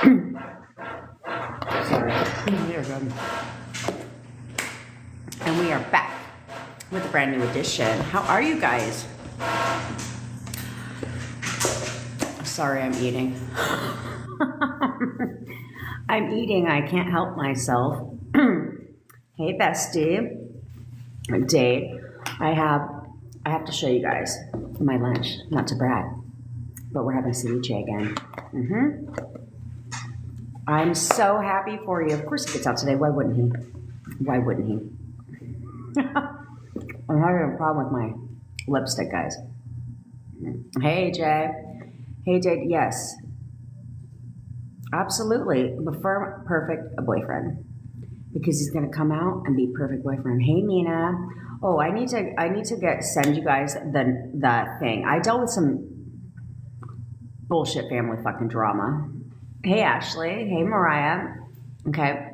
Sorry. There we go. And we are back with a brand new edition. How are you guys? Sorry, I'm eating. I'm eating. I can't help myself. Hey, bestie. Date. I have to show you guys my lunch. Not to brag, but we're having ceviche again. I'm so happy for you. Of course he gets out today. Why wouldn't he? Why wouldn't he? I'm having a problem with my lipstick, guys. Hey, Jay. Hey, Jay. Yes. Absolutely. The firm, perfect boyfriend. Because he's going to come out and be perfect boyfriend. Hey, Mina. Oh, I need to send you guys the thing. I dealt with some bullshit family fucking drama. Hey, Ashley. Hey, Mariah. Okay.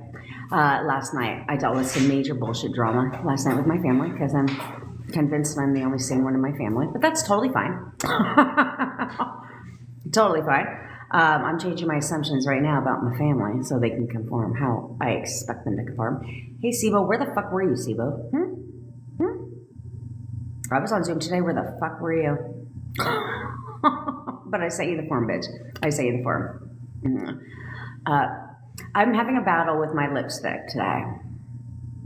Last night, I dealt with some major bullshit drama last night with my family because I'm convinced I'm the only sane one in my family. But that's totally fine. Totally fine. I'm changing my assumptions right now about my family so they can conform how I expect them to conform. Hey, Sibo. Where the fuck were you, Sibo? I was on Zoom today. Where the fuck were you? But I sent you the form, bitch. I sent you the form. I'm having a battle with my lipstick today.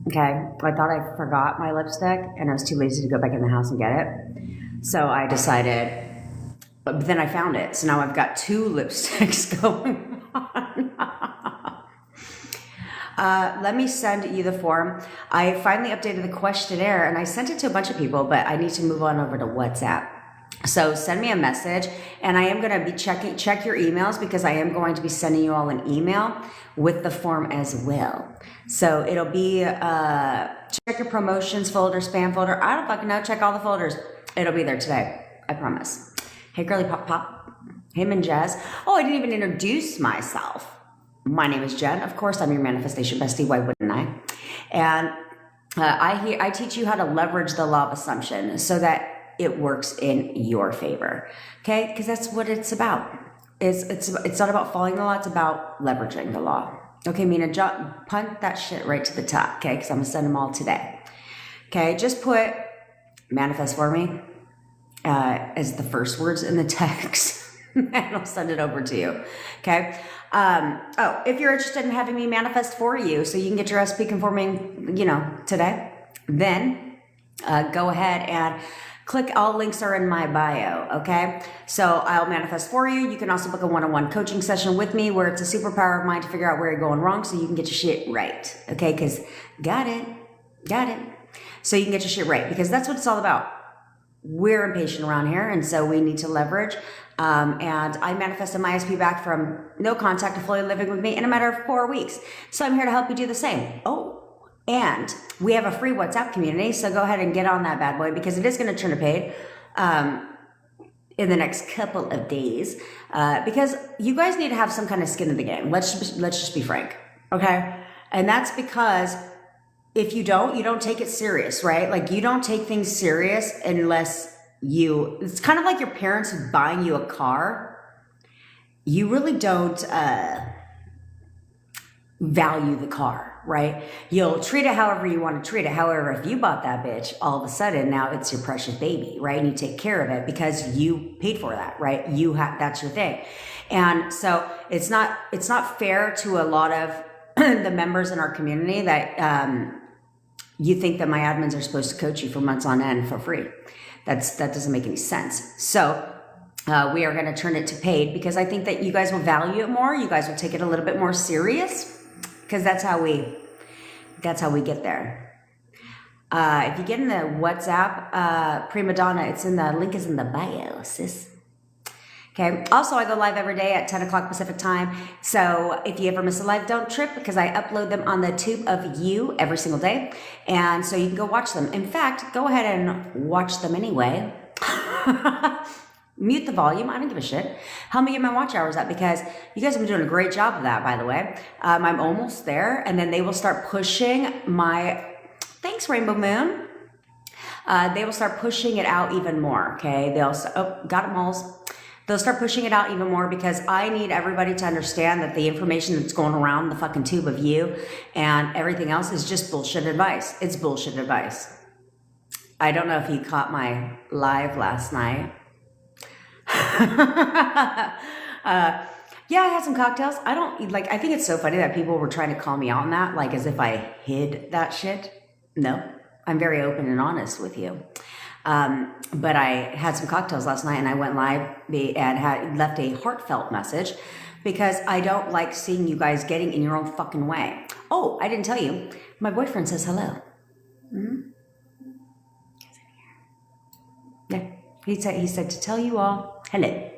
Okay? I thought I forgot my lipstick, and I was too lazy to go back in the house and get it. So I decided, but then I found it. So now I've got two lipsticks going on. Let me send you the form. I finally updated the questionnaire, and I sent it to a bunch of people, but I need to move on over to WhatsApp. So send me a message, and I am going to be check your emails because I am going to be sending you all an email with the form as well. So it'll be, check your promotions folder, spam folder. I don't fucking know. Check all the folders. It'll be there today. I promise. Hey, girly pop pop. Hey, Minjaz. Oh, I didn't even introduce myself. My name is Jen. Of course, I'm your manifestation bestie. Why wouldn't I? And I teach you how to leverage the law of assumption so that it works in your favor, okay? Because that's what it's about. It's not about following the law. It's about leveraging the law. Okay, Mina, punt that shit right to the top, okay? Because I'm gonna send them all today. Okay, just put manifest for me as the first words in the text, and I'll send it over to you. Okay. Oh, if you're interested in having me manifest for you, so you can get your SP conforming, today, then go ahead and click. All links are in my bio, okay? So I'll manifest for you. You can also book a one-on-one coaching session with me where it's a superpower of mine to figure out where you're going wrong so you can get your shit right, okay? Because got it. So you can get your shit right because that's what it's all about. We're impatient around here, and so we need to leverage. And I manifested my SP back from no contact to fully living with me in a matter of 4 weeks. So I'm here to help you do the same. Oh. And we have a free WhatsApp community, so go ahead and get on that bad boy because it is going to turn to paid in the next couple of days because you guys need to have some kind of skin in the game. Let's just be frank, okay? And that's because if you don't take it serious, right? Like you don't take things serious unless it's kind of like your parents buying you a car. You really don't value the car, right? You'll treat it however you want to treat it. However, if you bought that bitch, all of a sudden now it's your precious baby, right? And you take care of it because you paid for that, right? That's your thing. And so it's not fair to a lot of the members in our community that you think that my admins are supposed to coach you for months on end for free. That doesn't make any sense. So we are going to turn it to paid because I think that you guys will value it more. You guys will take it a little bit more serious because that's how we get there. If you get in the WhatsApp, Prima Donna, link is in the bio, sis. Okay. Also, I go live every day at 10 o'clock Pacific time. So if you ever miss a live, don't trip because I upload them on the tube of you every single day. And so you can go watch them. In fact, go ahead and watch them anyway. Mute the volume. I don't give a shit. Help me get my watch hours up because you guys have been doing a great job of that, by the way. I'm almost there. And then they will start pushing thanks, Rainbow Moon. They will start pushing it out even more. Okay. Got it, Moles. They'll start pushing it out even more because I need everybody to understand that the information that's going around the fucking tube of you and everything else is just bullshit advice. It's bullshit advice. I don't know if you caught my live last night. Yeah, I had some cocktails. I think it's so funny that people were trying to call me out on that, like as if I hid that shit. No, I'm very open and honest with you. But I had some cocktails last night and I went live and left a heartfelt message because I don't like seeing you guys getting in your own fucking way. Oh, I didn't tell you. My boyfriend says hello. Mm-hmm. Yeah, he said to tell you all hello.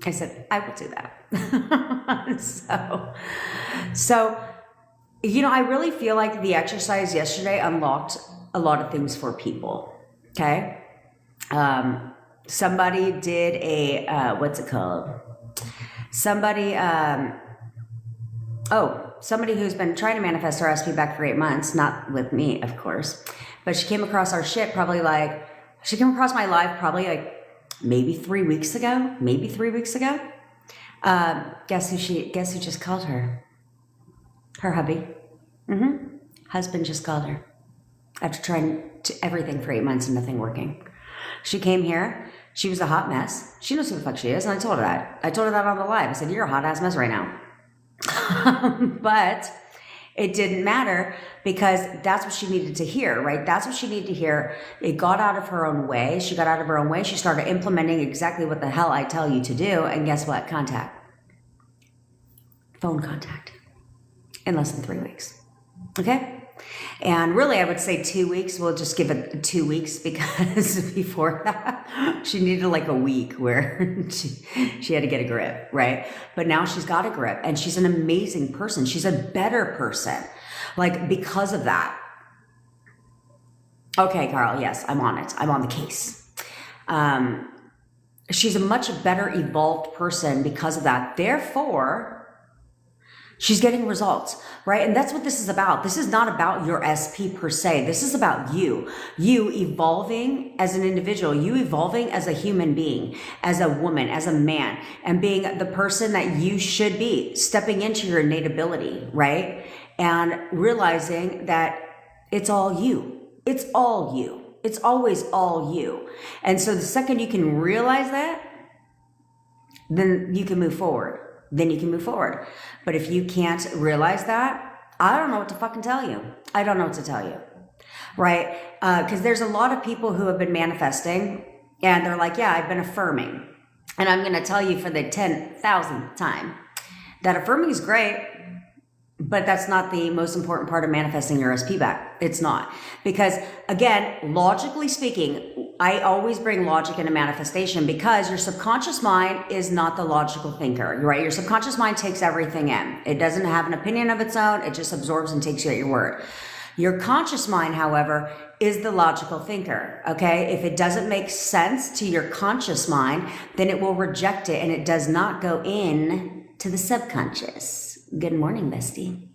I said, I will do that. So, I really feel like the exercise yesterday unlocked a lot of things for people. Okay. Somebody did a, what's it called? Somebody who's been trying to manifest her SP back for 8 months, not with me, of course, but she came across our shit she came across my live probably maybe 3 weeks ago. Guess who just called her? Her hubby. Husband just called her after trying everything for 8 months and nothing working. She came here. She was a hot mess. She knows who the fuck she is, and I told her that. I told her that on the live. I said, you're a hot ass mess right now. But it didn't matter because that's what she needed to hear, right? That's what she needed to hear. It got out of her own way. She got out of her own way. She started implementing exactly what the hell I tell you to do. And guess what? Phone contact in less than 3 weeks. Okay? And really, I would say 2 weeks. We'll just give it 2 weeks because before that, she needed like a week where she had to get a grip, right? But now she's got a grip and she's an amazing person. She's a better person, because of that. Okay, Carl, yes, I'm on it. I'm on the case. She's a much better evolved person because of that. Therefore, she's getting results, right? And that's what this is about. This is not about your SP per se. This is about you evolving as an individual, you evolving as a human being, as a woman, as a man, and being the person that you should be, stepping into your innate ability, right? And realizing that it's all you. It's all you. It's always all you. And so the second you can realize that, then you can move forward. But if you can't realize that, I don't know what to fucking tell you. I don't know what to tell you, right? Because there's a lot of people who have been manifesting and they're like, yeah, I've been affirming. And I'm going to tell you for the 10,000th time that affirming is great, but that's not the most important part of manifesting your SP back. It's not. Because again, logically speaking, I always bring logic into manifestation because your subconscious mind is not the logical thinker, right? Your subconscious mind takes everything in. It doesn't have an opinion of its own. It just absorbs and takes you at your word. Your conscious mind, however, is the logical thinker, okay? If it doesn't make sense to your conscious mind, then it will reject it and it does not go in to the subconscious. Good morning, bestie.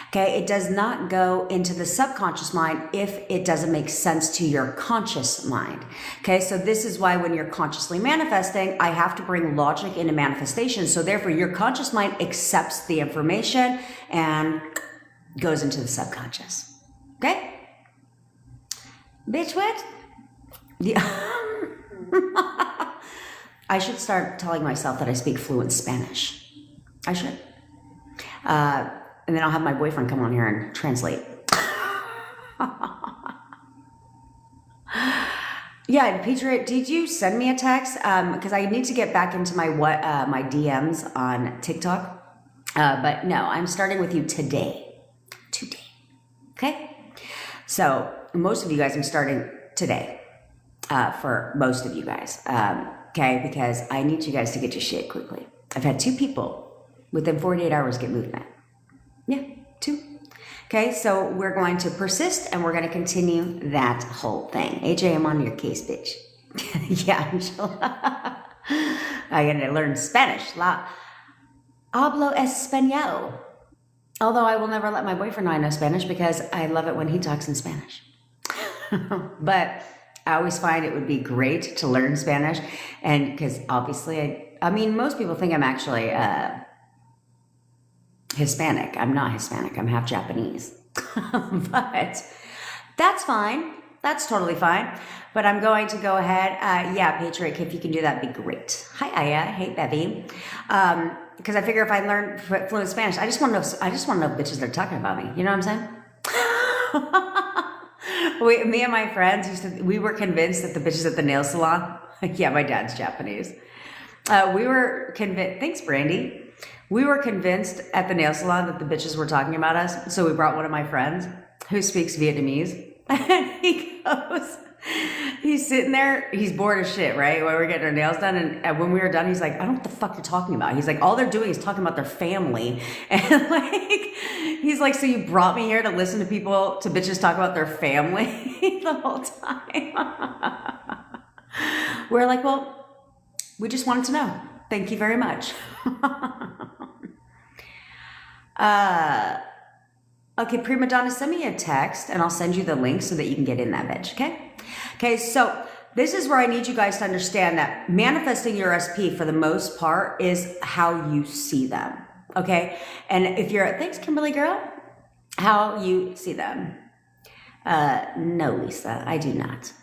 Okay, it does not go into the subconscious mind if it doesn't make sense to your conscious mind. Okay, so this is why when you're consciously manifesting, I have to bring logic into manifestation. So therefore, your conscious mind accepts the information and goes into the subconscious. Okay? Bitch, what? Yeah. I should start telling myself that I speak fluent Spanish. I should. And then I'll have my boyfriend come on here and translate. Yeah, Peter, did you send me a text? Because I need to get back into my DMs on TikTok. But no, I'm starting with you today. Okay? So most of you guys, I'm starting today. For most of you guys. Okay? Because I need you guys to get your shit quickly. I've had 2 people within 48 hours get movement. Yeah, 2. Okay, so we're going to persist and we're going to continue that whole thing. AJ, I'm on your case, bitch. Yeah, Angela. I got to learn Spanish. Hablo español. Although I will never let my boyfriend know I know Spanish because I love it when he talks in Spanish. But I always find it would be great to learn Spanish. And because obviously I mean, most people think I'm actually Hispanic. I'm not Hispanic. I'm half Japanese. But that's fine. That's totally fine. But I'm going to go ahead. Yeah, Patrick, if you can do that, be great. Hi, Aya. Hey, Bevy. Because I figure if I learn fluent Spanish, I just want to know. I just want to know if bitches are talking about me. You know what I'm saying? Me and my friends we were convinced that the bitches at the nail salon. Yeah, my dad's Japanese. We were convinced. Thanks, Brandy. We were convinced at the nail salon that the bitches were talking about us. So we brought one of my friends who speaks Vietnamese. And he goes, he's sitting there, he's bored as shit, right? While we're getting our nails done. And when we were done, he's like, I don't know what the fuck you're talking about. He's like, all they're doing is talking about their family. And like, he's like, so you brought me here to listen to bitches talk about their family the whole time. We're like, well, we just wanted to know. Thank you very much. Okay, Prima Donna, send me a text and I'll send you the link so that you can get in that bitch, okay? Okay, so this is where I need you guys to understand that manifesting your SP for the most part is how you see them, okay? And if you're, thanks Kimberly girl, how you see them. No, Lisa, I do not.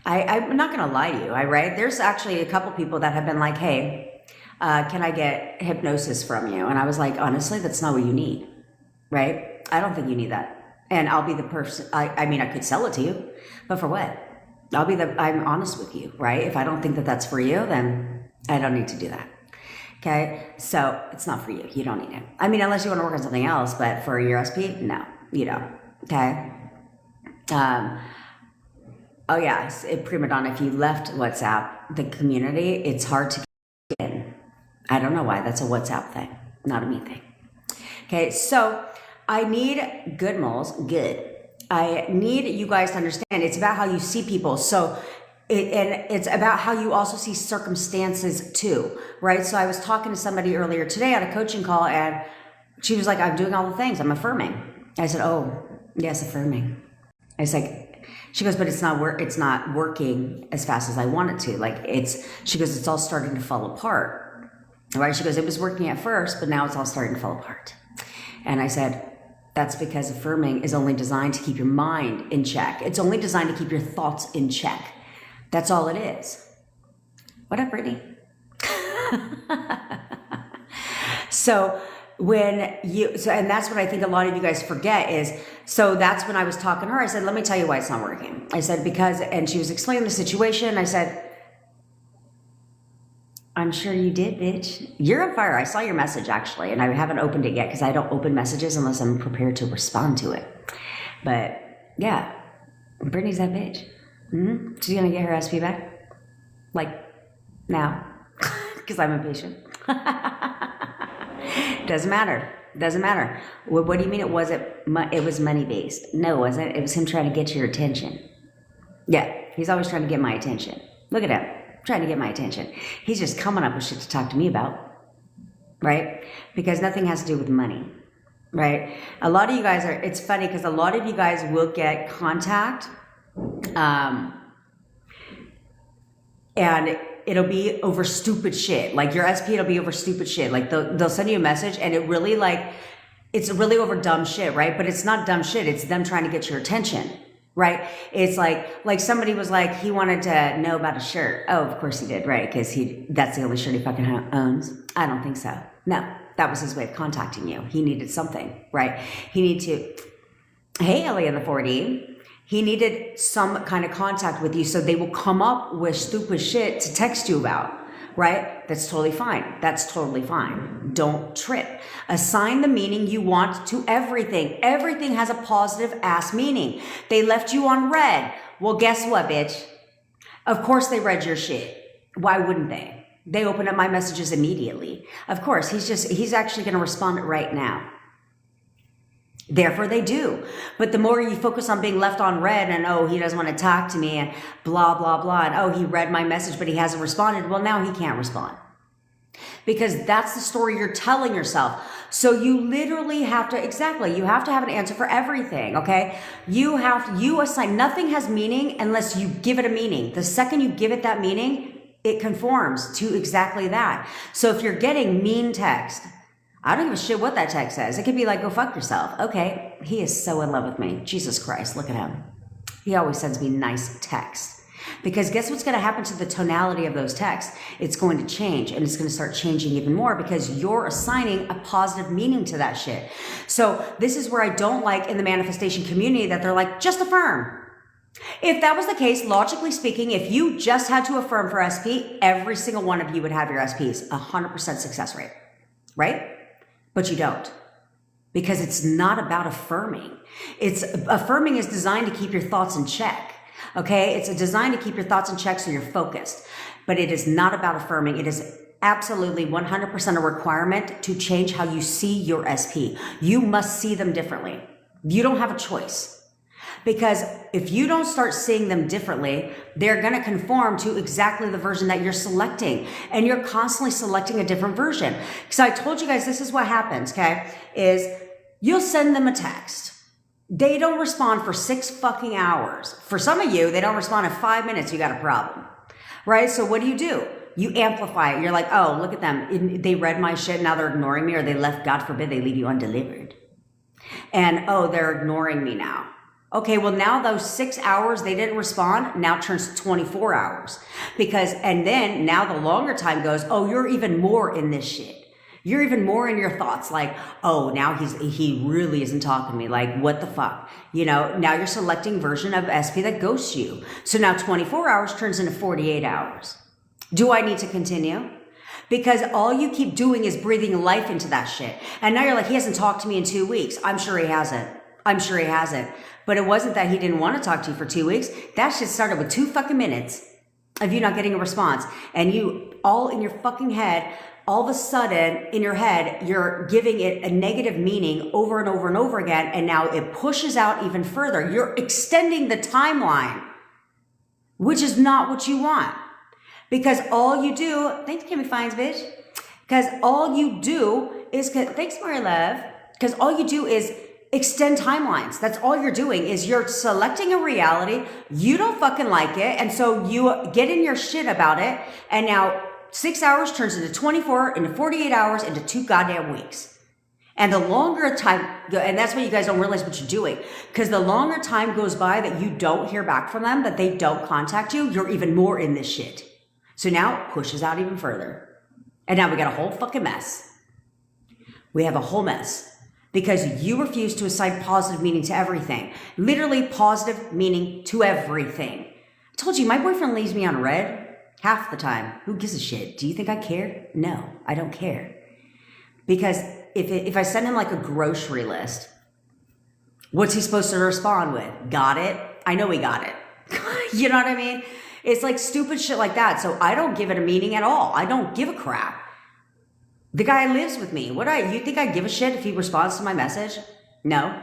I'm not gonna lie to you, right? There's actually a couple people that have been like, hey, can I get hypnosis from you? And I was like, honestly, that's not what you need, right? I don't think you need that. And I'll be the person, I mean, I could sell it to you, but for what? I'm honest with you, right? If I don't think that that's for you, then I don't need to do that. Okay. So it's not for you. You don't need it. I mean, unless you want to work on something else, but for your SP, no, you don't. Okay. Oh yeah. Prima Donna, if you left WhatsApp, the community, it's hard to get in. I don't know why. That's a WhatsApp thing, not a me thing. Okay. So I need good moles. Good. I need you guys to understand it's about how you see people. So and it's about how you also see circumstances too, right? So I was talking to somebody earlier today on a coaching call and she was like, I'm doing all the things. I'm affirming. I said, oh, yes, affirming. I was like, she goes, but it's not working as fast as I want it to. Like she goes, it's all starting to fall apart, right? She goes, it was working at first, but now it's all starting to fall apart. And I said, that's because affirming is only designed to keep your mind in check. It's only designed to keep your thoughts in check. That's all it is. What up, Brittany? And that's what I think a lot of you guys forget is, so that's when I was talking to her, I said, let me tell you why it's not working. I said, and she was explaining the situation. I said, I'm sure you did, bitch. You're on fire. I saw your message actually, and I haven't opened it yet because I don't open messages unless I'm prepared to respond to it. But yeah, Brittany's that bitch. Mm-hmm. She's gonna get her SP back, like now, because I'm impatient. Doesn't matter. Doesn't matter. What do you mean it wasn't? It was money based. No, it wasn't. It was him trying to get your attention. Yeah, he's always trying to get my attention. Look at him. Trying to get my attention. He's just coming up with shit to talk to me about, right? Because nothing has to do with money, right? A lot of you guys it's funny because a lot of you guys will get contact and it'll be over stupid shit. Like your SP, it'll be over stupid shit. Like they'll send you a message and it's really over dumb shit, right? But it's not dumb shit. It's them trying to get your attention. Right? It's like somebody was like, he wanted to know about a shirt. Oh, of course he did, right? Because that's the only shirt he fucking owns. I don't think so. No, that was his way of contacting you. He needed something, right? He needed to, hey, Ellie in the 4D. He needed some kind of contact with you so they will come up with stupid shit to text you about, right? That's totally fine. That's totally fine. Don't trip. Assign the meaning you want to everything. Everything has a positive ass meaning. They left you on red. Well, guess what, bitch? Of course they read your shit. Why wouldn't they? They open up my messages immediately. Of course, he's actually going to respond right now. Therefore they do. But the more you focus on being left on red and, oh, he doesn't want to talk to me and blah, blah, blah. And, oh, he read my message, but he hasn't responded. Well, now he can't respond. Because that's the story you're telling yourself. So you literally have to, you have to have an answer for everything, okay? You assign, nothing has meaning unless you give it a meaning. The second you give it that meaning, it conforms to exactly that. So if you're getting mean text, I don't give a shit what that text says. It could be like, go fuck yourself. Okay, he is so in love with me. Jesus Christ, look at him. He always sends me nice texts. Because guess what's going to happen to the tonality of those texts? It's going to change, and it's going to start changing even more because you're assigning a positive meaning to that shit. So this is where I don't like in the manifestation community that they're like, just affirm. If that was the case, logically speaking, if you just had to affirm for SP, every single one of you would have your SPs, 100% success rate, right? But you don't, because it's not about affirming. Affirming is designed to keep your thoughts in check. Okay, it's designed to keep your thoughts in check so you're focused, but it is not about affirming. It is absolutely 100% a requirement to change how you see your SP. You must see them differently. You don't have a choice, because if you don't start seeing them differently, they're going to conform to exactly the version that you're selecting, and you're constantly selecting a different version. So I told you guys, this is what happens, okay, is you'll send them a text. They don't respond for 6 fucking hours. For some of you, they don't respond in 5 minutes. You got a problem, right? So what do? You amplify it. You're like, oh, look at them. They read my shit. Now they're ignoring me, or they left. God forbid they leave you undelivered. And oh, they're ignoring me now. Okay, well now those 6 hours they didn't respond now turns to 24 hours and then now the longer time goes, oh, you're even more in this shit. You're even more in your thoughts, like, oh, now he really isn't talking to me. Like, what the fuck? You know, now you're selecting version of SP that ghosts you. So now 24 hours turns into 48 hours. Do I need to continue? Because all you keep doing is breathing life into that shit. And now you're like, he hasn't talked to me in 2 weeks. I'm sure he hasn't. But it wasn't that he didn't want to talk to you for 2 weeks. That shit started with 2 fucking minutes of you not getting a response. And you all in your fucking head, all of a sudden in your head, you're giving it a negative meaning over and over and over again. And now it pushes out even further. You're extending the timeline, which is not what you want. Because all you do, thanks Kimmy Fines, bitch. Because all you do is, thanks Maria Love. Because all you do is extend timelines. That's all you're doing is you're selecting a reality. You don't fucking like it. And so you get in your shit about it. And now 6 hours turns into 24, into 48 hours, into 2 goddamn weeks. And the longer time, and that's what you guys don't realize what you're doing. Because the longer time goes by that you don't hear back from them, that they don't contact you, you're even more in this shit. So now it pushes out even further. And now we got a whole fucking mess. We have a whole mess. Because you refuse to assign positive meaning to everything. Literally positive meaning to everything. I told you, my boyfriend leaves me on red half the time. Who gives a shit? Do you think I care? No, I don't care. Because if I send him like a grocery list, what's he supposed to respond with? Got it? I know he got it. You know what I mean? It's like stupid shit like that. So I don't give it a meaning at all. I don't give a crap. The guy lives with me. You think I give a shit if he responds to my message? No.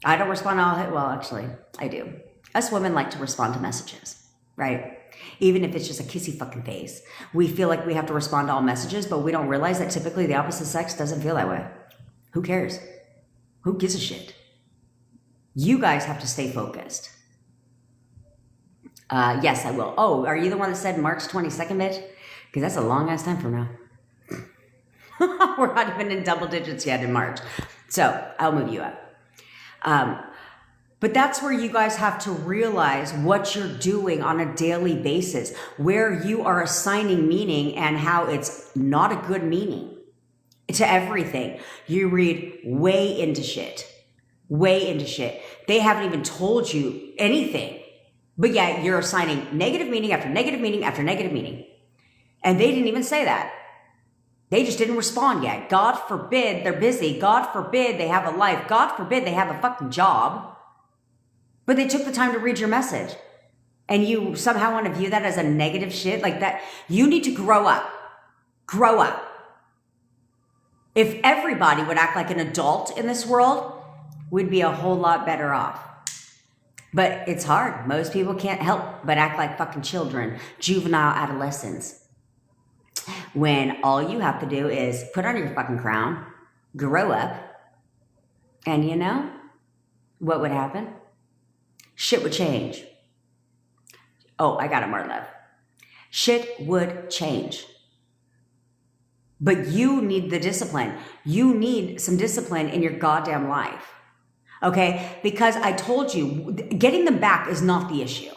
I don't respond all. Well, actually, I do. Us women like to respond to messages, right? Even if it's just a kissy fucking face. We feel like we have to respond to all messages, but we don't realize that typically the opposite sex doesn't feel that way. Who cares? Who gives a shit? You guys have to stay focused. Yes, I will. Oh, are you the one that said March 22nd, bitch? Because that's a long ass time from now. We're not even in double digits yet in March. So I'll move you up. But that's where you guys have to realize what you're doing on a daily basis, where you are assigning meaning and how it's not a good meaning to everything. You read way into shit. They haven't even told you anything. But yet you're assigning negative meaning after negative meaning after negative meaning. And they didn't even say that. They just didn't respond yet. God forbid they're busy. God forbid they have a life. God forbid they have a fucking job. But they took the time to read your message. And you somehow want to view that as a negative shit like that. You need to grow up. Grow up. If everybody would act like an adult in this world, we'd be a whole lot better off. But it's hard. Most people can't help but act like fucking children, juvenile adolescents. When all you have to do is put on your fucking crown, grow up, and you know what would happen? Shit would change. Oh, I got it, Marla. Shit would change. But you need the discipline. You need some discipline in your goddamn life. Okay? Because I told you, getting them back is not the issue.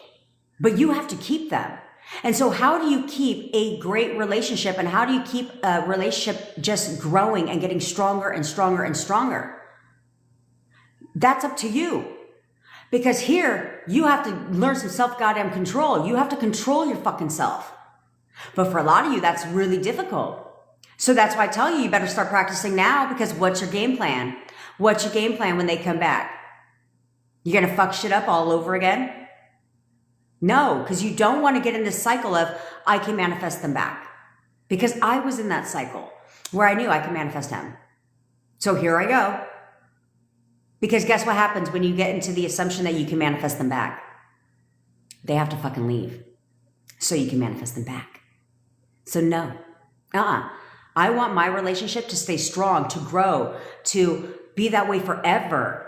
But you have to keep them. And so how do you keep a great relationship, and how do you keep a relationship just growing and getting stronger and stronger and stronger? That's up to you. Because here, you have to learn some self-goddamn control. You have to control your fucking self. But for a lot of you, that's really difficult. So that's why I tell you, you better start practicing now, because what's your game plan? What's your game plan when they come back? You're going to fuck shit up all over again? No, because you don't want to get in this cycle of, I can manifest them back. Because I was in that cycle where I knew I could manifest him. So here I go. Because guess what happens when you get into the assumption that you can manifest them back? They have to fucking leave so you can manifest them back. So no. I want my relationship to stay strong, to grow, to be that way forever.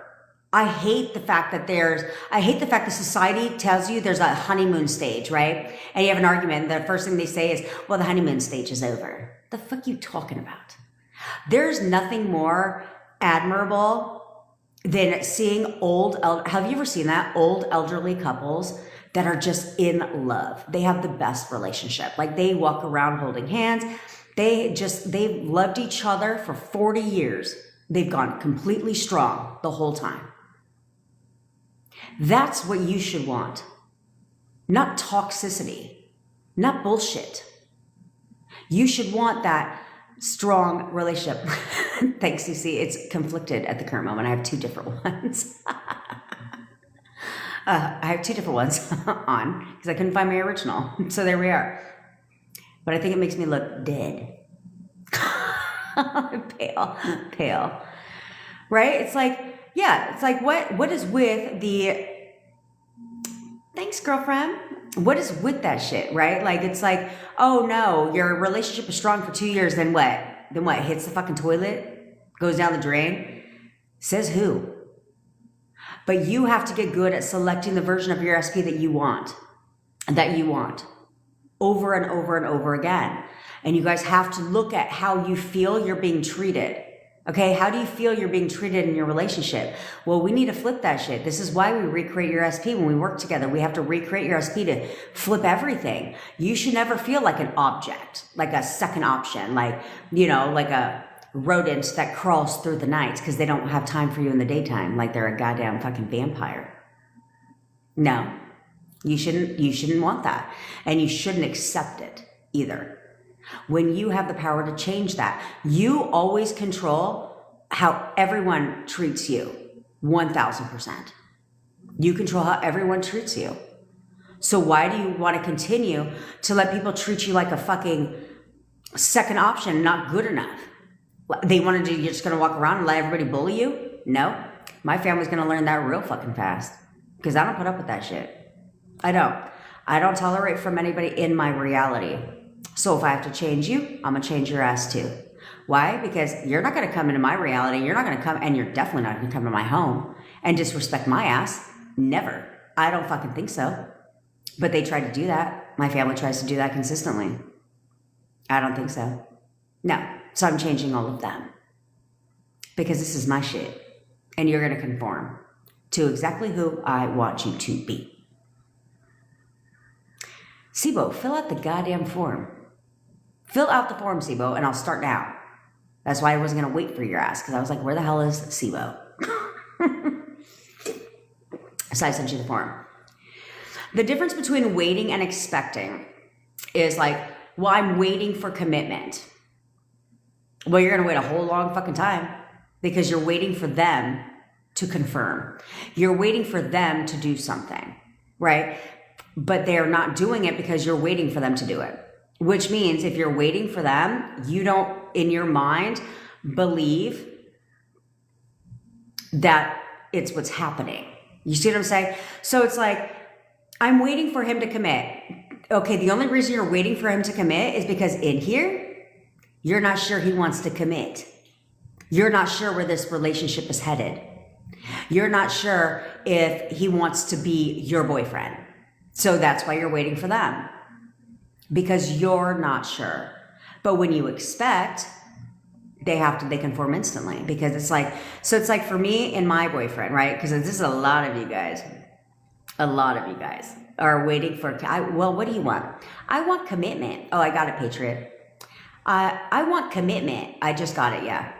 I hate the fact that society tells you there's a honeymoon stage, right? And you have an argument. The first thing they say is, well, the honeymoon stage is over. The fuck you talking about? There's nothing more admirable than seeing have you ever seen that? Old elderly couples that are just in love. They have the best relationship. Like, they walk around holding hands. They've loved each other for 40 years. They've gone completely strong the whole time. That's what you should want. Not toxicity, not bullshit. You should want that strong relationship. Thanks, CC. It's conflicted at the current moment. I have two different ones. I have two different ones on because I couldn't find my original. So there we are. But I think it makes me look dead. Pale. Right? It's like, yeah, it's like what is with the, thanks, girlfriend. What is with that shit, right? Like, it's like, oh no, your relationship is strong for 2 years, then what? Then what? Hits the fucking toilet? Goes down the drain? Says who? But you have to get good at selecting the version of your SP that you want. Over and over and over again. And you guys have to look at how you feel you're being treated. Okay, how do you feel you're being treated in your relationship? Well, we need to flip that shit. This is why we recreate your SP when we work together. We have to recreate your SP to flip everything. You should never feel like an object, like a second option, like, you know, like a rodent that crawls through the night because they don't have time for you in the daytime, like they're a goddamn fucking vampire. No, you shouldn't want that. And you shouldn't accept it either. When you have the power to change that, you always control how everyone treats you. 1000%. You control how everyone treats you. So why do you want to continue to let people treat you like a fucking second option, not good enough? They want to do, you're just going to walk around and let everybody bully you? No. My family's going to learn that real fucking fast because I don't put up with that shit. I don't tolerate from anybody in my reality. So if I have to change you, I'm going to change your ass too. Why? Because you're not going to come into my reality. You're not going to come, and you're definitely not going to come to my home and disrespect my ass. Never. I don't fucking think so. But they try to do that. My family tries to do that consistently. I don't think so. No. So I'm changing all of them. Because this is my shit. And you're going to conform to exactly who I want you to be. Sibo, fill out the goddamn form. Fill out the form, Sibo, and I'll start now. That's why I wasn't going to wait for your ass, because I was like, where the hell is Sibo? So I sent you the form. The difference between waiting and expecting is like, well, I'm waiting for commitment. Well, you're going to wait a whole long fucking time because you're waiting for them to confirm. You're waiting for them to do something, right? But they're not doing it because you're waiting for them to do it. Which means if you're waiting for them, you don't, in your mind, believe that it's what's happening. You see what I'm saying? So it's like, I'm waiting for him to commit. Okay, the only reason you're waiting for him to commit is because in here, you're not sure he wants to commit. You're not sure where this relationship is headed. You're not sure if he wants to be your boyfriend. So that's why you're waiting for them. because you're not sure. But when you expect, they conform instantly, because it's like, so it's like for me and my boyfriend, right? Because this is a lot of you guys are waiting for, well, what do you want? I want commitment. Oh, I got it, Patriot. I want commitment. I just got it, yeah.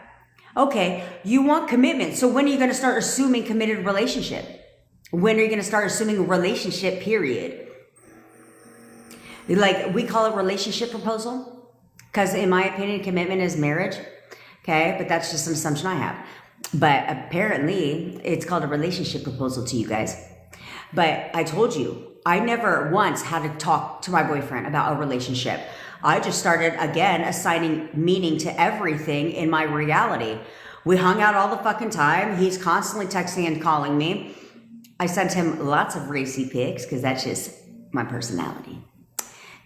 Okay, you want commitment. So when are you going to start assuming committed relationship? When are you going to start assuming relationship, period? Like, we call it relationship proposal, because in my opinion, commitment is marriage. Okay, but that's just an assumption I have. But apparently, it's called a relationship proposal to you guys. But I told you, I never once had to talk to my boyfriend about a relationship. I just started, again, assigning meaning to everything in my reality. We hung out all the fucking time. He's constantly texting and calling me. I sent him lots of racy pics, because that's just my personality.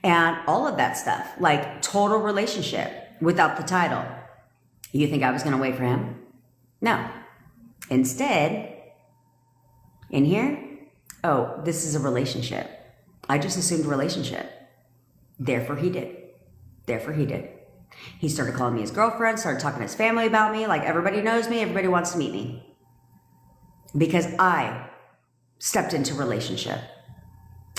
And all of that stuff, like total relationship without the title. You think I was going to wait for him? No. Instead, in here, oh, this is a relationship. I just assumed relationship. Therefore, he did. He started calling me his girlfriend, started talking to his family about me, like everybody knows me, everybody wants to meet me. Because I stepped into relationship.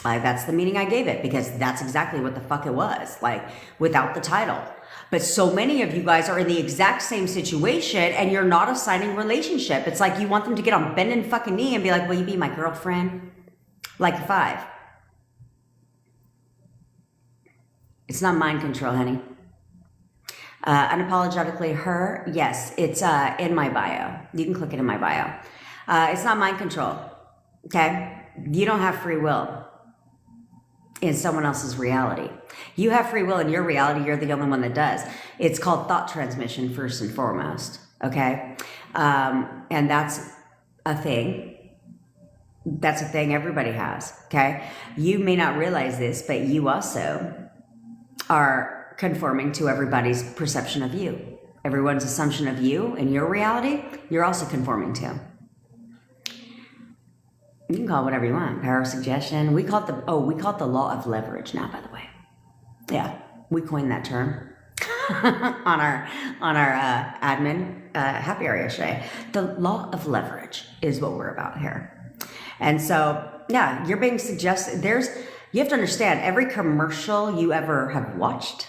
That's the meaning I gave it, because that's exactly what the fuck it was, like without the title. But so many of you guys are in the exact same situation and you're not assigning relationship. It's like you want them to get on bending fucking knee and be like, will you be my girlfriend? Like 5. It's not mind control, honey. Unapologetically her, yes, it's in my bio. You can click it in my bio. It's not mind control, okay? You don't have free will in someone else's reality. You have free will in your reality. You're the only one that does. It's called thought transmission, first and foremost, okay? And that's a thing. That's a thing everybody has, okay? You may not realize this, but you also are conforming to everybody's perception of you. Everyone's assumption of you in your reality, you're also conforming to. You can call it whatever you want. Power of suggestion. We call it the law of leverage now, by the way. Yeah, we coined that term on our admin happy hour yesterday. The law of leverage is what we're about here. And so, yeah, you're being suggested. You have to understand, every commercial you ever have watched,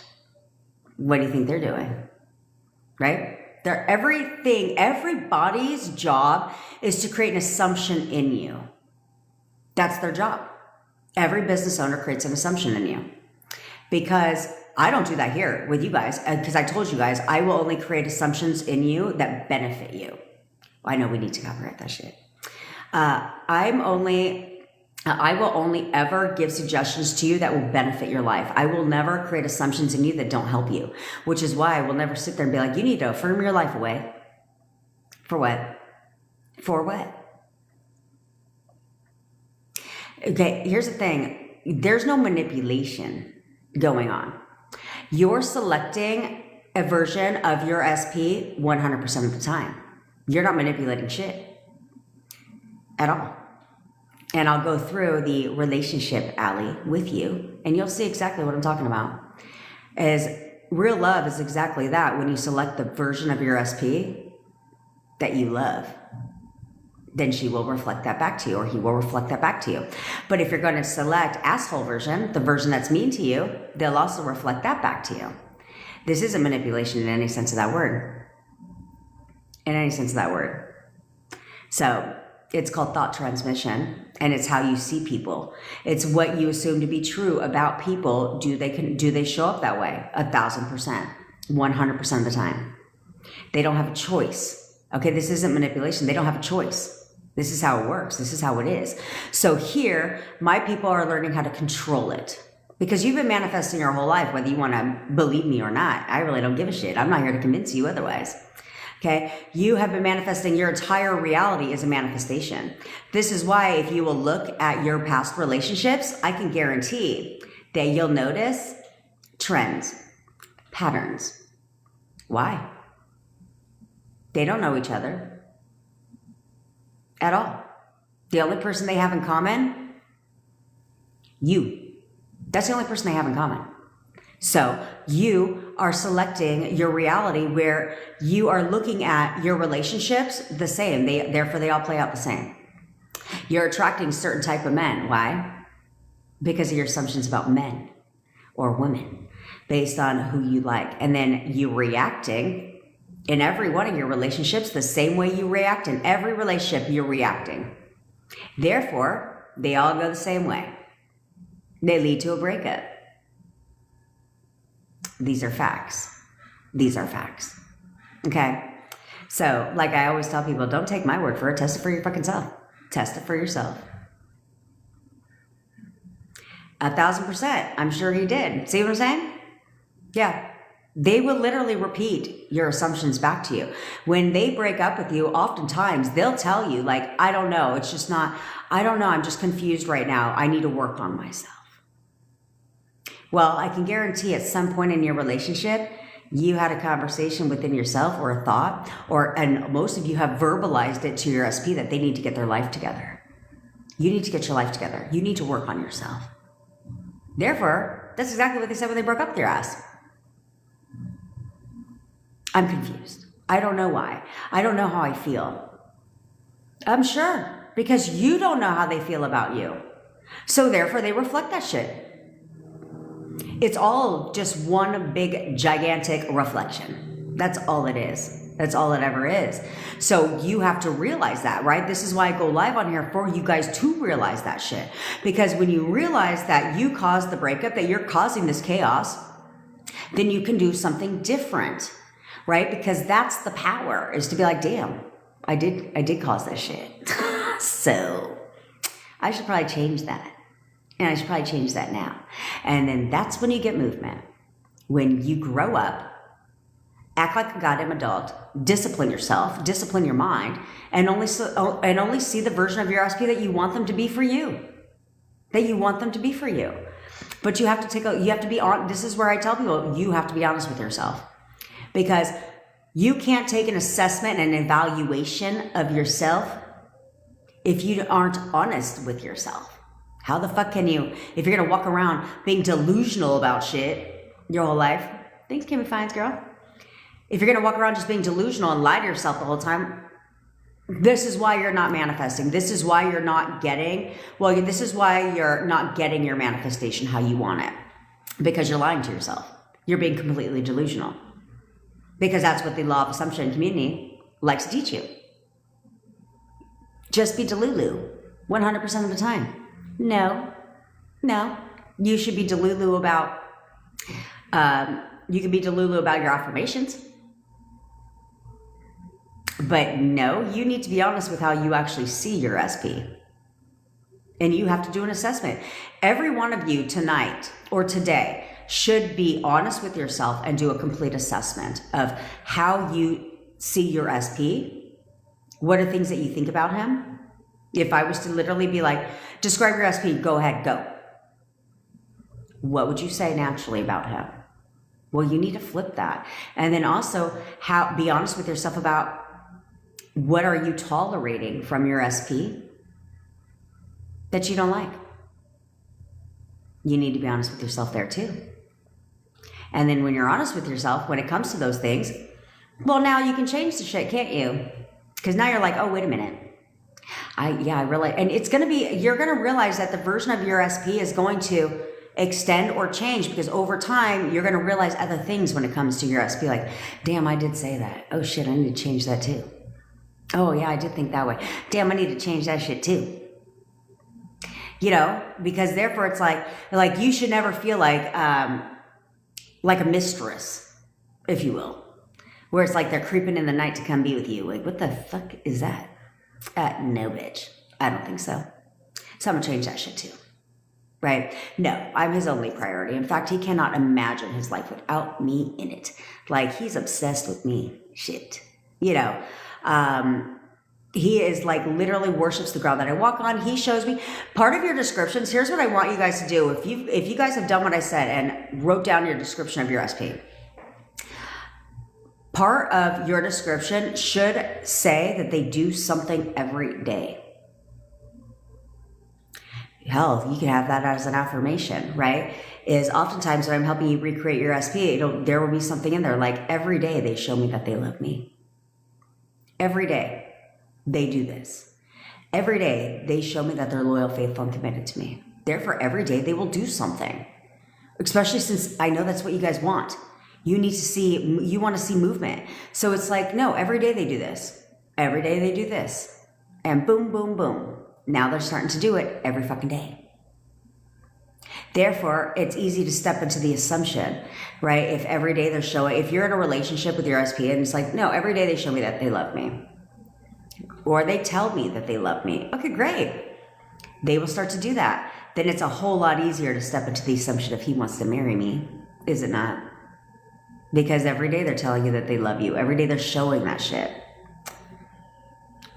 what do you think they're doing? Right? Everybody's job is to create an assumption in you. That's their job. Every business owner creates an assumption in you. Because I don't do that here with you guys, because I told you guys, I will only create assumptions in you that benefit you. I know we need to copyright that shit. I will only ever give suggestions to you that will benefit your life. I will never create assumptions in you that don't help you, which is why I will never sit there and be like, you need to affirm your life away. For what? For what? Okay, here's the thing. There's no manipulation going on. You're selecting a version of your SP 100% of the time. You're not manipulating shit at all. And I'll go through the relationship alley with you, and you'll see exactly what I'm talking about. As real love is exactly that. When you select the version of your SP that you love, then she will reflect that back to you, or he will reflect that back to you. But if you're going to select asshole version, the version that's mean to you, they'll also reflect that back to you. This isn't manipulation in any sense of that word. In any sense of that word. So it's called thought transmission, and it's how you see people. It's what you assume to be true about people. Do they show up that way? 1,000%, 100% of the time. They don't have a choice. Okay, this isn't manipulation. They don't have a choice. This is how it works. This is how it is. So here, my people are learning how to control it. Because you've been manifesting your whole life, whether you want to believe me or not. I really don't give a shit. I'm not here to convince you otherwise. Okay, you have been manifesting. Your entire reality is a manifestation. This is why if you will look at your past relationships, I can guarantee that you'll notice trends, patterns. Why? They don't know each other at all. The only person they have in common, you. That's the only person they have in common. So you are selecting your reality where you are looking at your relationships the same. Therefore, they all play out the same. You're attracting certain type of men. Why? Because of your assumptions about men or women based on who you like. And then you reacting in every one of your relationships the same way you react. In every relationship, you're reacting. Therefore, they all go the same way. They lead to a breakup. These are facts. These are facts. Okay? So, like I always tell people, don't take my word for it. Test it for your fucking self. Test it for yourself. 1,000%. I'm sure he did. See what I'm saying? Yeah. They will literally repeat your assumptions back to you. When they break up with you, oftentimes they'll tell you, like, I don't know. It's just not, I don't know. I'm just confused right now. I need to work on myself. Well, I can guarantee at some point in your relationship, you had a conversation within yourself or a thought, and most of you have verbalized it to your SP that they need to get their life together. You need to get your life together. You need to work on yourself. Therefore, that's exactly what they said when they broke up with your ass. I'm confused. I don't know why. I don't know how I feel. I'm sure, because you don't know how they feel about you. So therefore, they reflect that shit. It's all just one big, gigantic reflection. That's all it is. That's all it ever is. So you have to realize that, right? This is why I go live on here for you guys to realize that shit. Because when you realize that you caused the breakup, that you're causing this chaos, then you can do something different, right? Because that's the power, is to be like, damn, I did cause that shit. So I should probably change that. And I should probably change that now. And then that's when you get movement. When you grow up, act like a goddamn adult, discipline yourself, discipline your mind, and only see the version of your SP that you want them to be for you. That you want them to be for you. But you have to be on. This is where I tell people, you have to be honest with yourself. Because you can't take an assessment and an evaluation of yourself if you aren't honest with yourself. How the fuck can you, if you're going to walk around being delusional about shit your whole life? Thanks, Kimmy Fines, girl. If you're going to walk around just being delusional and lie to yourself the whole time, this is why you're not manifesting. This is why you're not getting, this is why you're not getting your manifestation how you want it. Because you're lying to yourself. You're being completely delusional. Because that's what the law of assumption community likes to teach you. Just be delulu 100% of the time. No. You should be delulu about, you can be delulu about your affirmations. But no, you need to be honest with how you actually see your SP. And you have to do an assessment. Every one of you tonight or today should be honest with yourself and do a complete assessment of how you see your SP. What are things that you think about him? If I was to literally be like, describe your SP, go ahead, go. What would you say naturally about him? Well, you need to flip that. And then also be honest with yourself about what are you tolerating from your SP that you don't like. You need to be honest with yourself there too. And then when you're honest with yourself, when it comes to those things, well, now you can change the shit, can't you? Because now you're like, oh, wait a minute. I realize, and it's going to be, you're going to realize that the version of your SP is going to extend or change, because over time, you're going to realize other things when it comes to your SP, like, damn, I did say that. Oh shit, I need to change that too. Oh yeah, I did think that way. Damn, I need to change that shit too. You know, because therefore it's like you should never feel like a mistress, if you will, where it's like they're creeping in the night to come be with you. Like, what the fuck is that? No, bitch. I don't think so. So I'm gonna change that shit too. Right? No, I'm his only priority. In fact, he cannot imagine his life without me in it. Like, he's obsessed with me. Shit. You know, he is like literally worships the ground that I walk on. He shows me part of your descriptions. Here's what I want you guys to do. If you guys have done what I said and wrote down your description of your SP, part of your description should say that they do something every day. hell, you can have that as an affirmation, right? Is oftentimes when I'm helping you recreate your SP, there will be something in there like every day they show me that they love me. Every day they do this. Every day they show me that they're loyal, faithful, and committed to me. Therefore, every day they will do something, especially since I know that's what you guys want. You want to see movement. So it's like, no, every day they do this. Every day they do this. And boom, boom, boom. Now they're starting to do it every fucking day. Therefore, it's easy to step into the assumption, right? If every day they're showing, if you're in a relationship with your SP and it's like, no, every day they show me that they love me. Or they tell me that they love me. Okay, great. They will start to do that. Then it's a whole lot easier to step into the assumption if he wants to marry me, is it not? Because every day they're telling you that they love you. Every day they're showing that shit.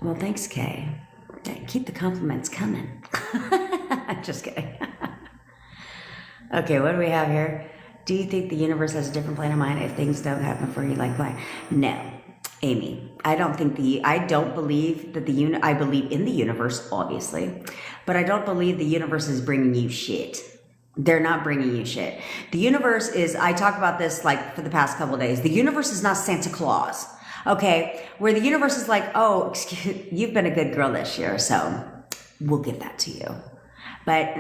Well, thanks, Kay. Keep the compliments coming. Just kidding. Okay, what do we have here? Do you think the universe has a different plan in mind if things don't happen for you like plan? No, Amy. I don't believe that I believe in the universe, obviously, but I don't believe the universe is bringing you shit. They're not bringing you shit. The universe is, I talk about this like for the past couple of days. The universe is not Santa Claus. Okay, where the universe is like, oh, you've been a good girl this year, so we'll give that to you. But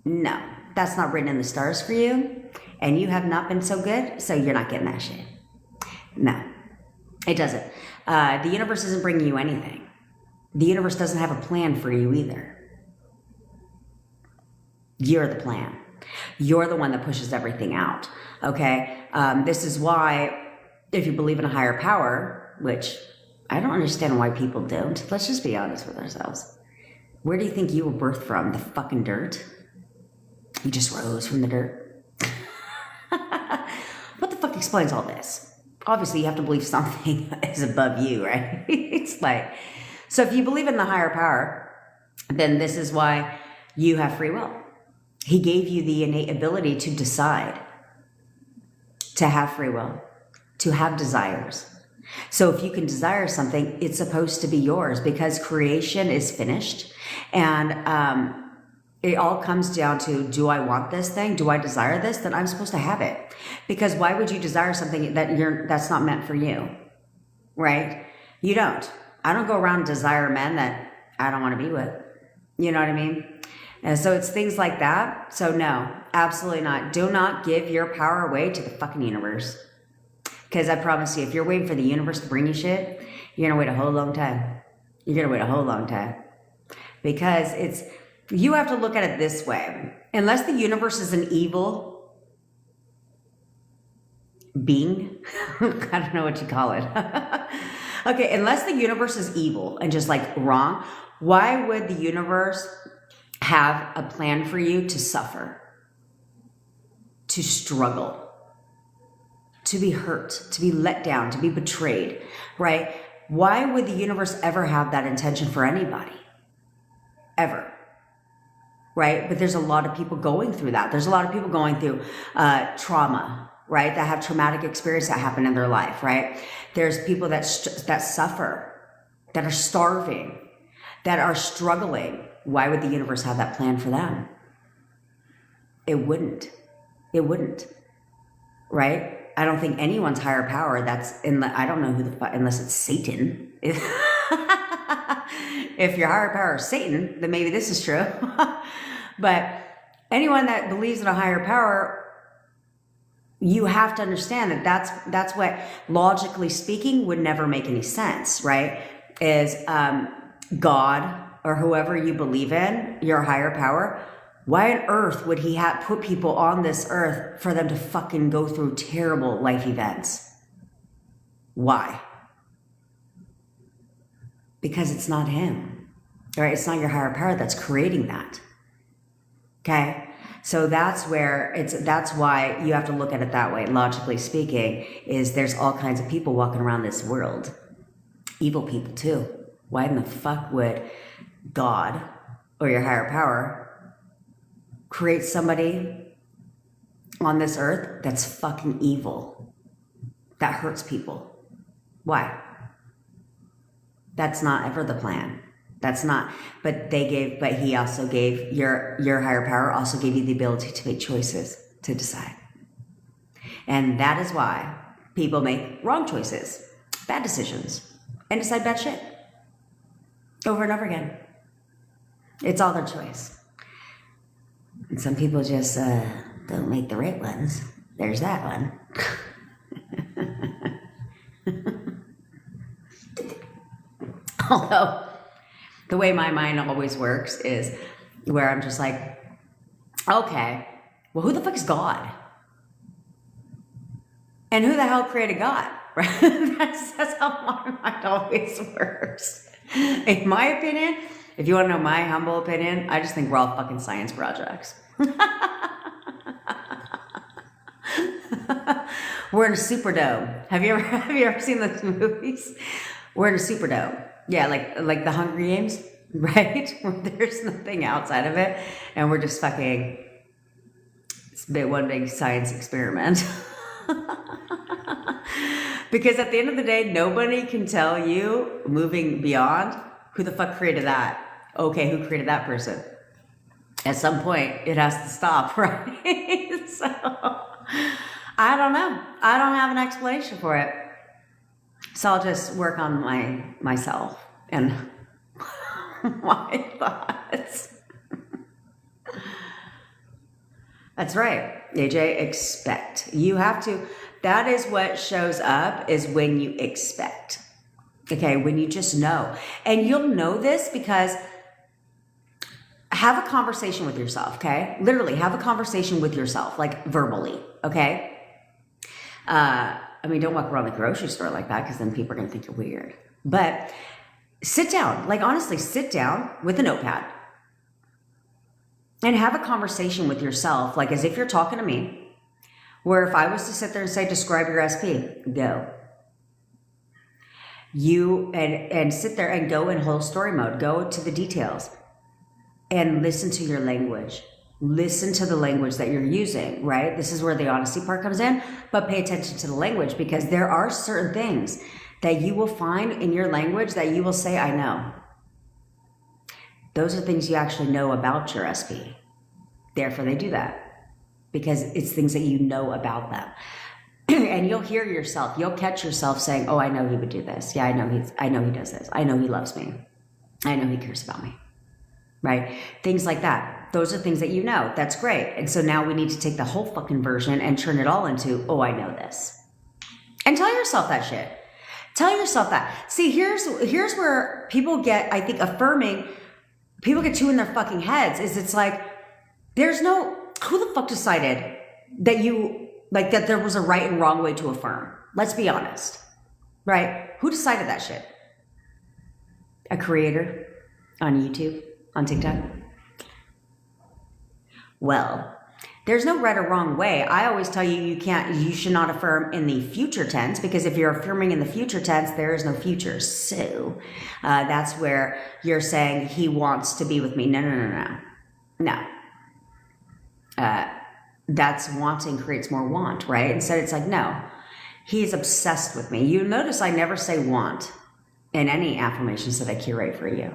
no, that's not written in the stars for you, and you have not been so good, so you're not getting that shit. No, it doesn't. The universe isn't bringing you anything. The universe doesn't have a plan for you either. You're the plan. You're the one that pushes everything out, okay? This is why, if you believe in a higher power, which I don't understand why people don't. Let's just be honest with ourselves. Where do you think you were birthed from? The fucking dirt? You just rose from the dirt? What the fuck explains all this? Obviously, you have to believe something is above you, right? It's like, so if you believe in the higher power, then this is why you have free will. He gave you the innate ability to decide, to have free will, to have desires. So if you can desire something, it's supposed to be yours because creation is finished. And it all comes down to, do I want this thing? Do I desire this? Then I'm supposed to have it. Because why would you desire something that's not meant for you? Right? You don't. I don't go around and desire men that I don't want to be with. You know what I mean? And so it's things like that. So no, absolutely not. Do not give your power away to the fucking universe. Because I promise you, if you're waiting for the universe to bring you shit, you're going to wait a whole long time. You're going to wait a whole long time. Because you have to look at it this way. Unless the universe is an evil being, I don't know what you call it. Okay, unless the universe is evil and just like wrong, why would the universe have a plan for you to suffer, to struggle, to be hurt, to be let down, to be betrayed, right? Why would the universe ever have that intention for anybody? Ever. Right? But there's a lot of people going through that. There's a lot of people going through trauma, right? That have traumatic experience that happen in their life, right? There's people that suffer, that are starving, that are struggling. Why would the universe have that plan for them? It wouldn't. It wouldn't. Right? I don't think anyone's higher power I don't know who unless it's Satan. If your higher power is Satan, then maybe this is true. But anyone that believes in a higher power, you have to understand that that's what, logically speaking, would never make any sense, right? Is God or whoever you believe in, your higher power, why on earth would he put people on this earth for them to fucking go through terrible life events? Why? Because it's not him, right? It's not your higher power that's creating that. Okay? So that's why you have to look at it that way. Logically speaking, is there's all kinds of people walking around this world. Evil people too. Why in the fuck would God or your higher power create somebody on this earth that's fucking evil, that hurts people? Why? That's not ever the plan. That's not, but he also gave, your higher power also gave you the ability to make choices, to decide. And that is why people make wrong choices, bad decisions, and decide bad shit over and over again. It's all their choice. And some people just don't make the right ones. There's that one. Although, the way my mind always works is where I'm just like, okay, well, who the fuck is God? And who the hell created God? Right? That's how my mind always works. In my opinion, if you want to know my humble opinion, I just think we're all fucking science projects. We're in a Superdome. Have you ever seen those movies? We're in a Superdome. Yeah, like the Hunger Games, right? Where there's nothing outside of it, and we're just fucking. It's one big science experiment. Because at the end of the day, nobody can tell you, moving beyond, who the fuck created that. Okay, who created that person? At some point, it has to stop, right? So, I don't know. I don't have an explanation for it. So I'll just work on myself and my thoughts. That's right, AJ, expect. You have to, that is what shows up, is when you expect. Okay, when you just know. And you'll know this because have a conversation with yourself, okay? Literally, have a conversation with yourself, like verbally, okay? I mean, don't walk around the grocery store like that because then people are going to think you're weird. But sit down, like honestly, sit down with a notepad and have a conversation with yourself, like as if you're talking to me, where if I was to sit there and say, describe your SP, go. You, and sit there and go in whole story mode, go to the details and listen to your language. Listen to the language that you're using, right? This is where the honesty part comes in, but pay attention to the language because there are certain things that you will find in your language that you will say, I know. Those are things you actually know about your SP. Therefore, they do that because it's things that you know about them. And you'll hear yourself, you'll catch yourself saying, oh, I know he would do this. Yeah, I know he does this. I know he loves me. I know he cares about me, right? Things like that. Those are things that you know. That's great. And so now we need to take the whole fucking version and turn it all into, oh, I know this. And tell yourself that shit. Tell yourself that. See, here's where people get, I think, affirming, people get too in their fucking heads, is it's like, there's no, who the fuck decided that you, like that there was a right and wrong way to affirm? Let's be honest, right? Who decided that shit? A creator on YouTube, on TikTok? Well, there's no right or wrong way. I always tell you, you should not affirm in the future tense, because if you're affirming in the future tense, there is no future. So that's where you're saying he wants to be with me. No. That's wanting creates more want, right? Instead, it's like, no, he's obsessed with me. You notice I never say want in any affirmations that I curate for you.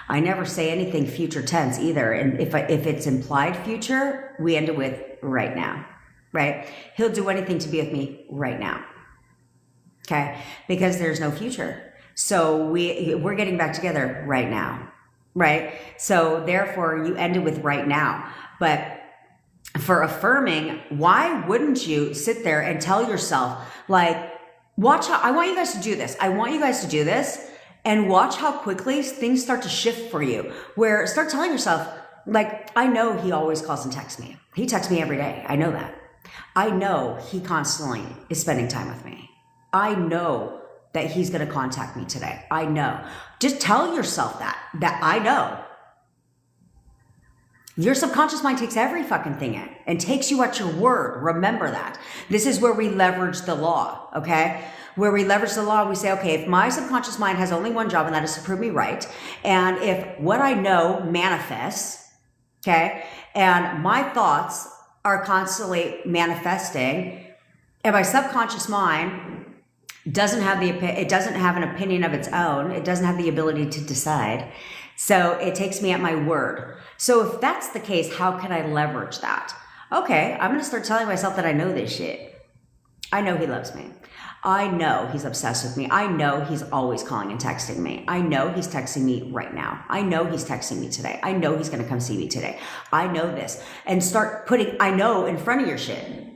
I never say anything future tense either. And if it's implied future, we end it with right now, right? He'll do anything to be with me right now. Okay? Because there's no future. So we're getting back together right now, right? So therefore you end it with right now. But for affirming, why wouldn't you sit there and tell yourself, like, watch how, I want you guys to do this. I want you guys to do this. And watch how quickly things start to shift for you, where start telling yourself, like, I know he always calls and texts me. He texts me every day. I know that. I know he constantly is spending time with me. I know that he's going to contact me today. I know. Just tell yourself that I know. Your subconscious mind takes every fucking thing in and takes you at your word. Remember that. This is where we leverage the law, okay? Where we leverage the law, we say, okay, if my subconscious mind has only one job, and that is to prove me right, and if what I know manifests, okay, and my thoughts are constantly manifesting, and my subconscious mind doesn't have an opinion of its own, it doesn't have the ability to decide, So it takes me at my word. So if that's the case, how can I leverage that? Okay, I'm going to start telling myself that I know this shit. I know he loves me. I know he's obsessed with me. I know he's always calling and texting me. I know he's texting me right now. I know he's texting me today. I know he's going to come see me today. I know this. And start putting I know in front of your shit.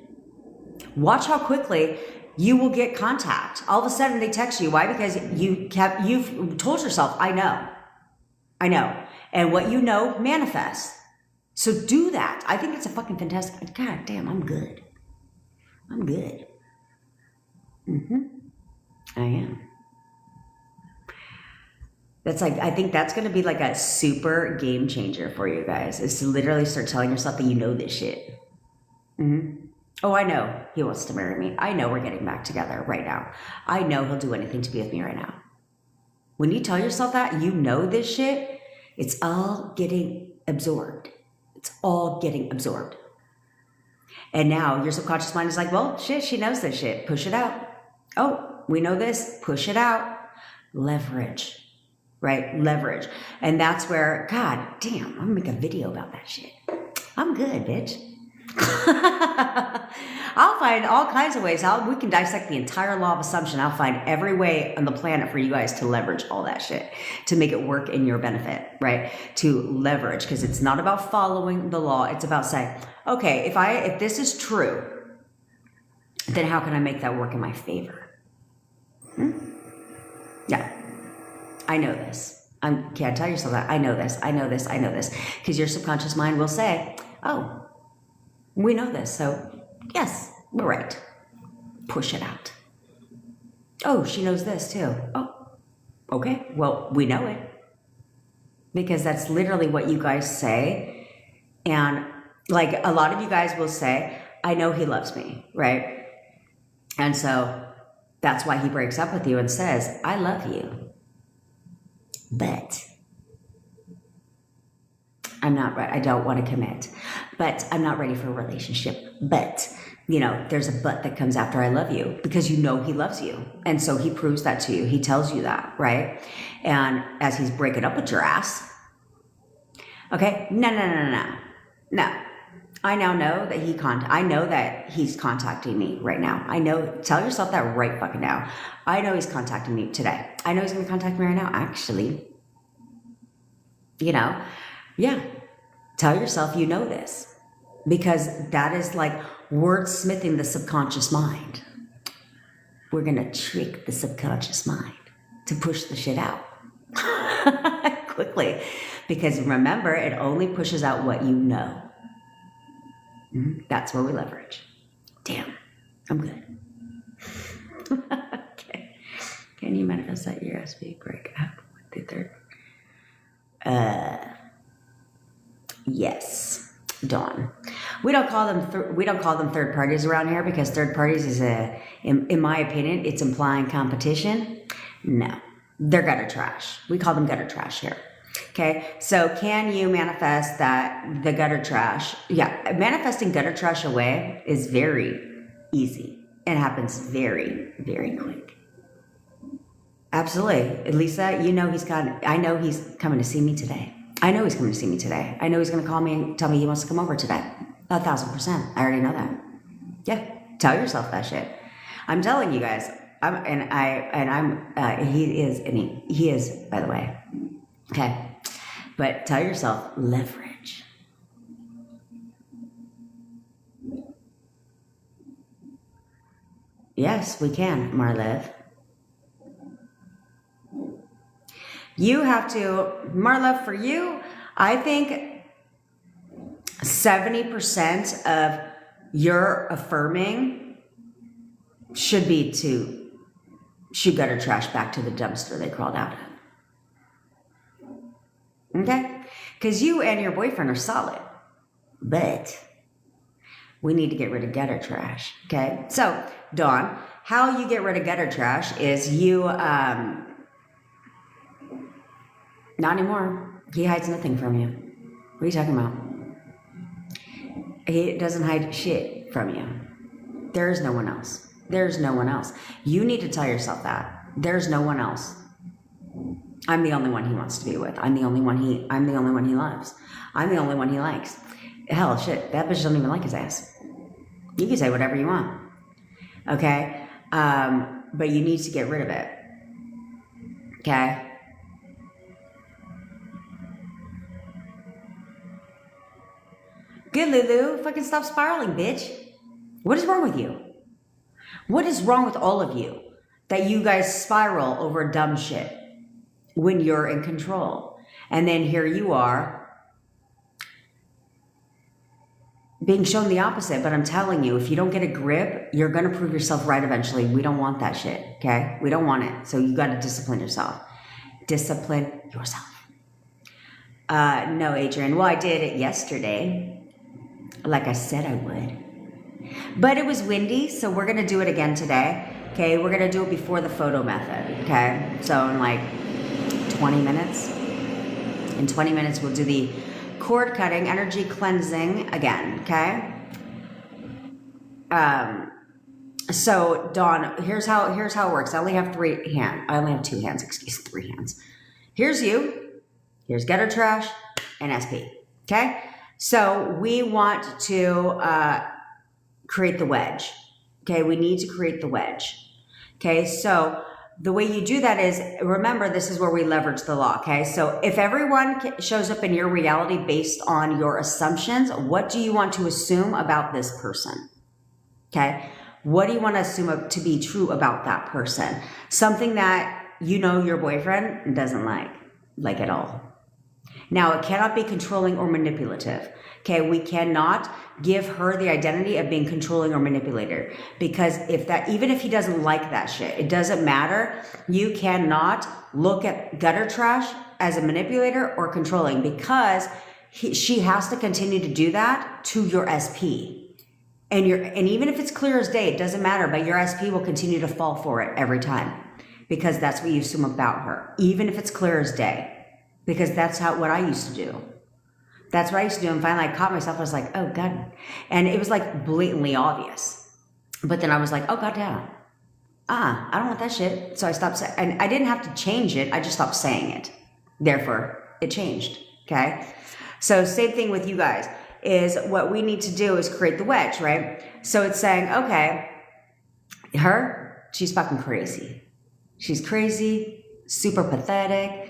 Watch how quickly you will get contact. All of a sudden they text you. Why? Because you've told yourself, I know. I know. And what you know manifests. So do that. I think it's a fucking fantastic. God damn, I'm good. I'm good. I am. That's like, I think that's going to be like a super game changer for you guys, is to literally start telling yourself that you know this shit. Oh, I know he wants to marry me. I know we're getting back together right now. I know he'll do anything to be with me right now. When you tell yourself that, you know this shit, it's all getting absorbed. It's all getting absorbed. And now your subconscious mind is like, well, shit, she knows this shit. Push it out. Oh, we know this. Push it out. Leverage, right? Leverage. And that's where, God damn, I'm going to make a video about that shit. I'm good, bitch. I'll find all kinds of ways. We can dissect the entire law of assumption. I'll find every way on the planet for you guys to leverage all that shit, to make it work in your benefit, right? To leverage, because it's not about following the law. It's about saying, okay, if this is true, then how can I make that work in my favor? Yeah, I know this. Can't tell yourself that. I know this. I know this. I know this. Because your subconscious mind will say, oh, we know this. So yes, we're right. Push it out. Oh, she knows this too. Oh, okay. Well, we know it. Because that's literally what you guys say. And like a lot of you guys will say, I know he loves me, right? And so that's why he breaks up with you and says, I love you, but I'm not right. I don't want to commit, but I'm not ready for a relationship. But, you know, there's a but that comes after I love you, because you know he loves you. And so he proves that to you. He tells you that, right? And as he's breaking up with your ass, okay, no. I now know that I know that he's contacting me right now. I know, tell yourself that right fucking now. I know he's contacting me today. I know he's going to contact me right now, actually. You know, yeah. Tell yourself you know this, because that is like wordsmithing the subconscious mind. We're going to trick the subconscious mind to push the shit out quickly, because remember, it only pushes out what you know. That's where we leverage. Damn, I'm good. Okay. Can you manifest that USB break up with the third? Yes, Dawn. We don't call them third parties around here, because third parties is in my opinion, it's implying competition. No, they're gutter trash. We call them gutter trash here. Okay, so can you manifest that the gutter trash? Yeah, manifesting gutter trash away is very easy. It happens very, very quick. Absolutely. Lisa, you know I know he's coming to see me today. I know he's coming to see me today. I know he's going to call me and tell me he wants to come over today. 1,000%. I already know that. Yeah, tell yourself that shit. I'm telling you guys. He is, by the way. Okay. But tell yourself, leverage. Yes, we can, Marlev. You have to, Marlev, for you, I think 70% of your affirming should be to shoot gutter trash back to the dumpster they crawled out of. Okay? Because you and your boyfriend are solid. But we need to get rid of gutter trash. Okay? So, Dawn, how you get rid of gutter trash is you, not anymore. He hides nothing from you. What are you talking about? He doesn't hide shit from you. There's no one else. There's no one else. You need to tell yourself that. There's no one else. I'm the only one he wants to be with. I'm the only one he loves. I'm the only one he likes. Hell, shit, that bitch doesn't even like his ass. You can say whatever you want. Okay? But you need to get rid of it. Okay? Good, Lulu. Fucking stop spiraling, bitch. What is wrong with you? What is wrong with all of you that you guys spiral over dumb shit when you're in control? And then here you are being shown the opposite. But I'm telling you, if you don't get a grip, you're going to prove yourself right eventually. We don't want that shit, okay? We don't want it. So you got to discipline yourself. Discipline yourself. No, Adrian. Well, I did it yesterday. Like I said I would. But it was windy, so we're going to do it again today. Okay, we're going to do it before the photo method. Okay, so in like 20 minutes. In 20 minutes, we'll do the cord cutting, energy cleansing again. Okay. So Dawn, here's how it works. I only have 3 hands. I only have 2 hands. Excuse me, 3 hands. Here's you. Here's gutter trash and SP. Okay. So we want to create the wedge. Okay, we need to create the wedge. Okay, so the way you do that is, remember, this is where we leverage the law. Okay, so if everyone shows up in your reality based on your assumptions, what do you want to assume about this person? Okay, what do you want to assume to be true about that person? Something that you know your boyfriend doesn't like at all. Now, it cannot be controlling or manipulative. Okay, we cannot give her the identity of being controlling or manipulator, because even if he doesn't like that shit, it doesn't matter. You cannot look at gutter trash as a manipulator or controlling, because she has to continue to do that to your SP. And even if it's clear as day, it doesn't matter, but your SP will continue to fall for it every time, because that's what you assume about her, even if it's clear as day. Because that's what I used to do. That's what I used to do. And finally I caught myself. I was like, oh God. And it was like blatantly obvious. But then I was like, oh God damn. I don't want that shit. So I stopped saying, and I didn't have to change it. I just stopped saying it. Therefore, it changed. Okay. So same thing with you guys, is what we need to do is create the wedge, right? So it's saying, okay, she's fucking crazy. She's crazy, super pathetic.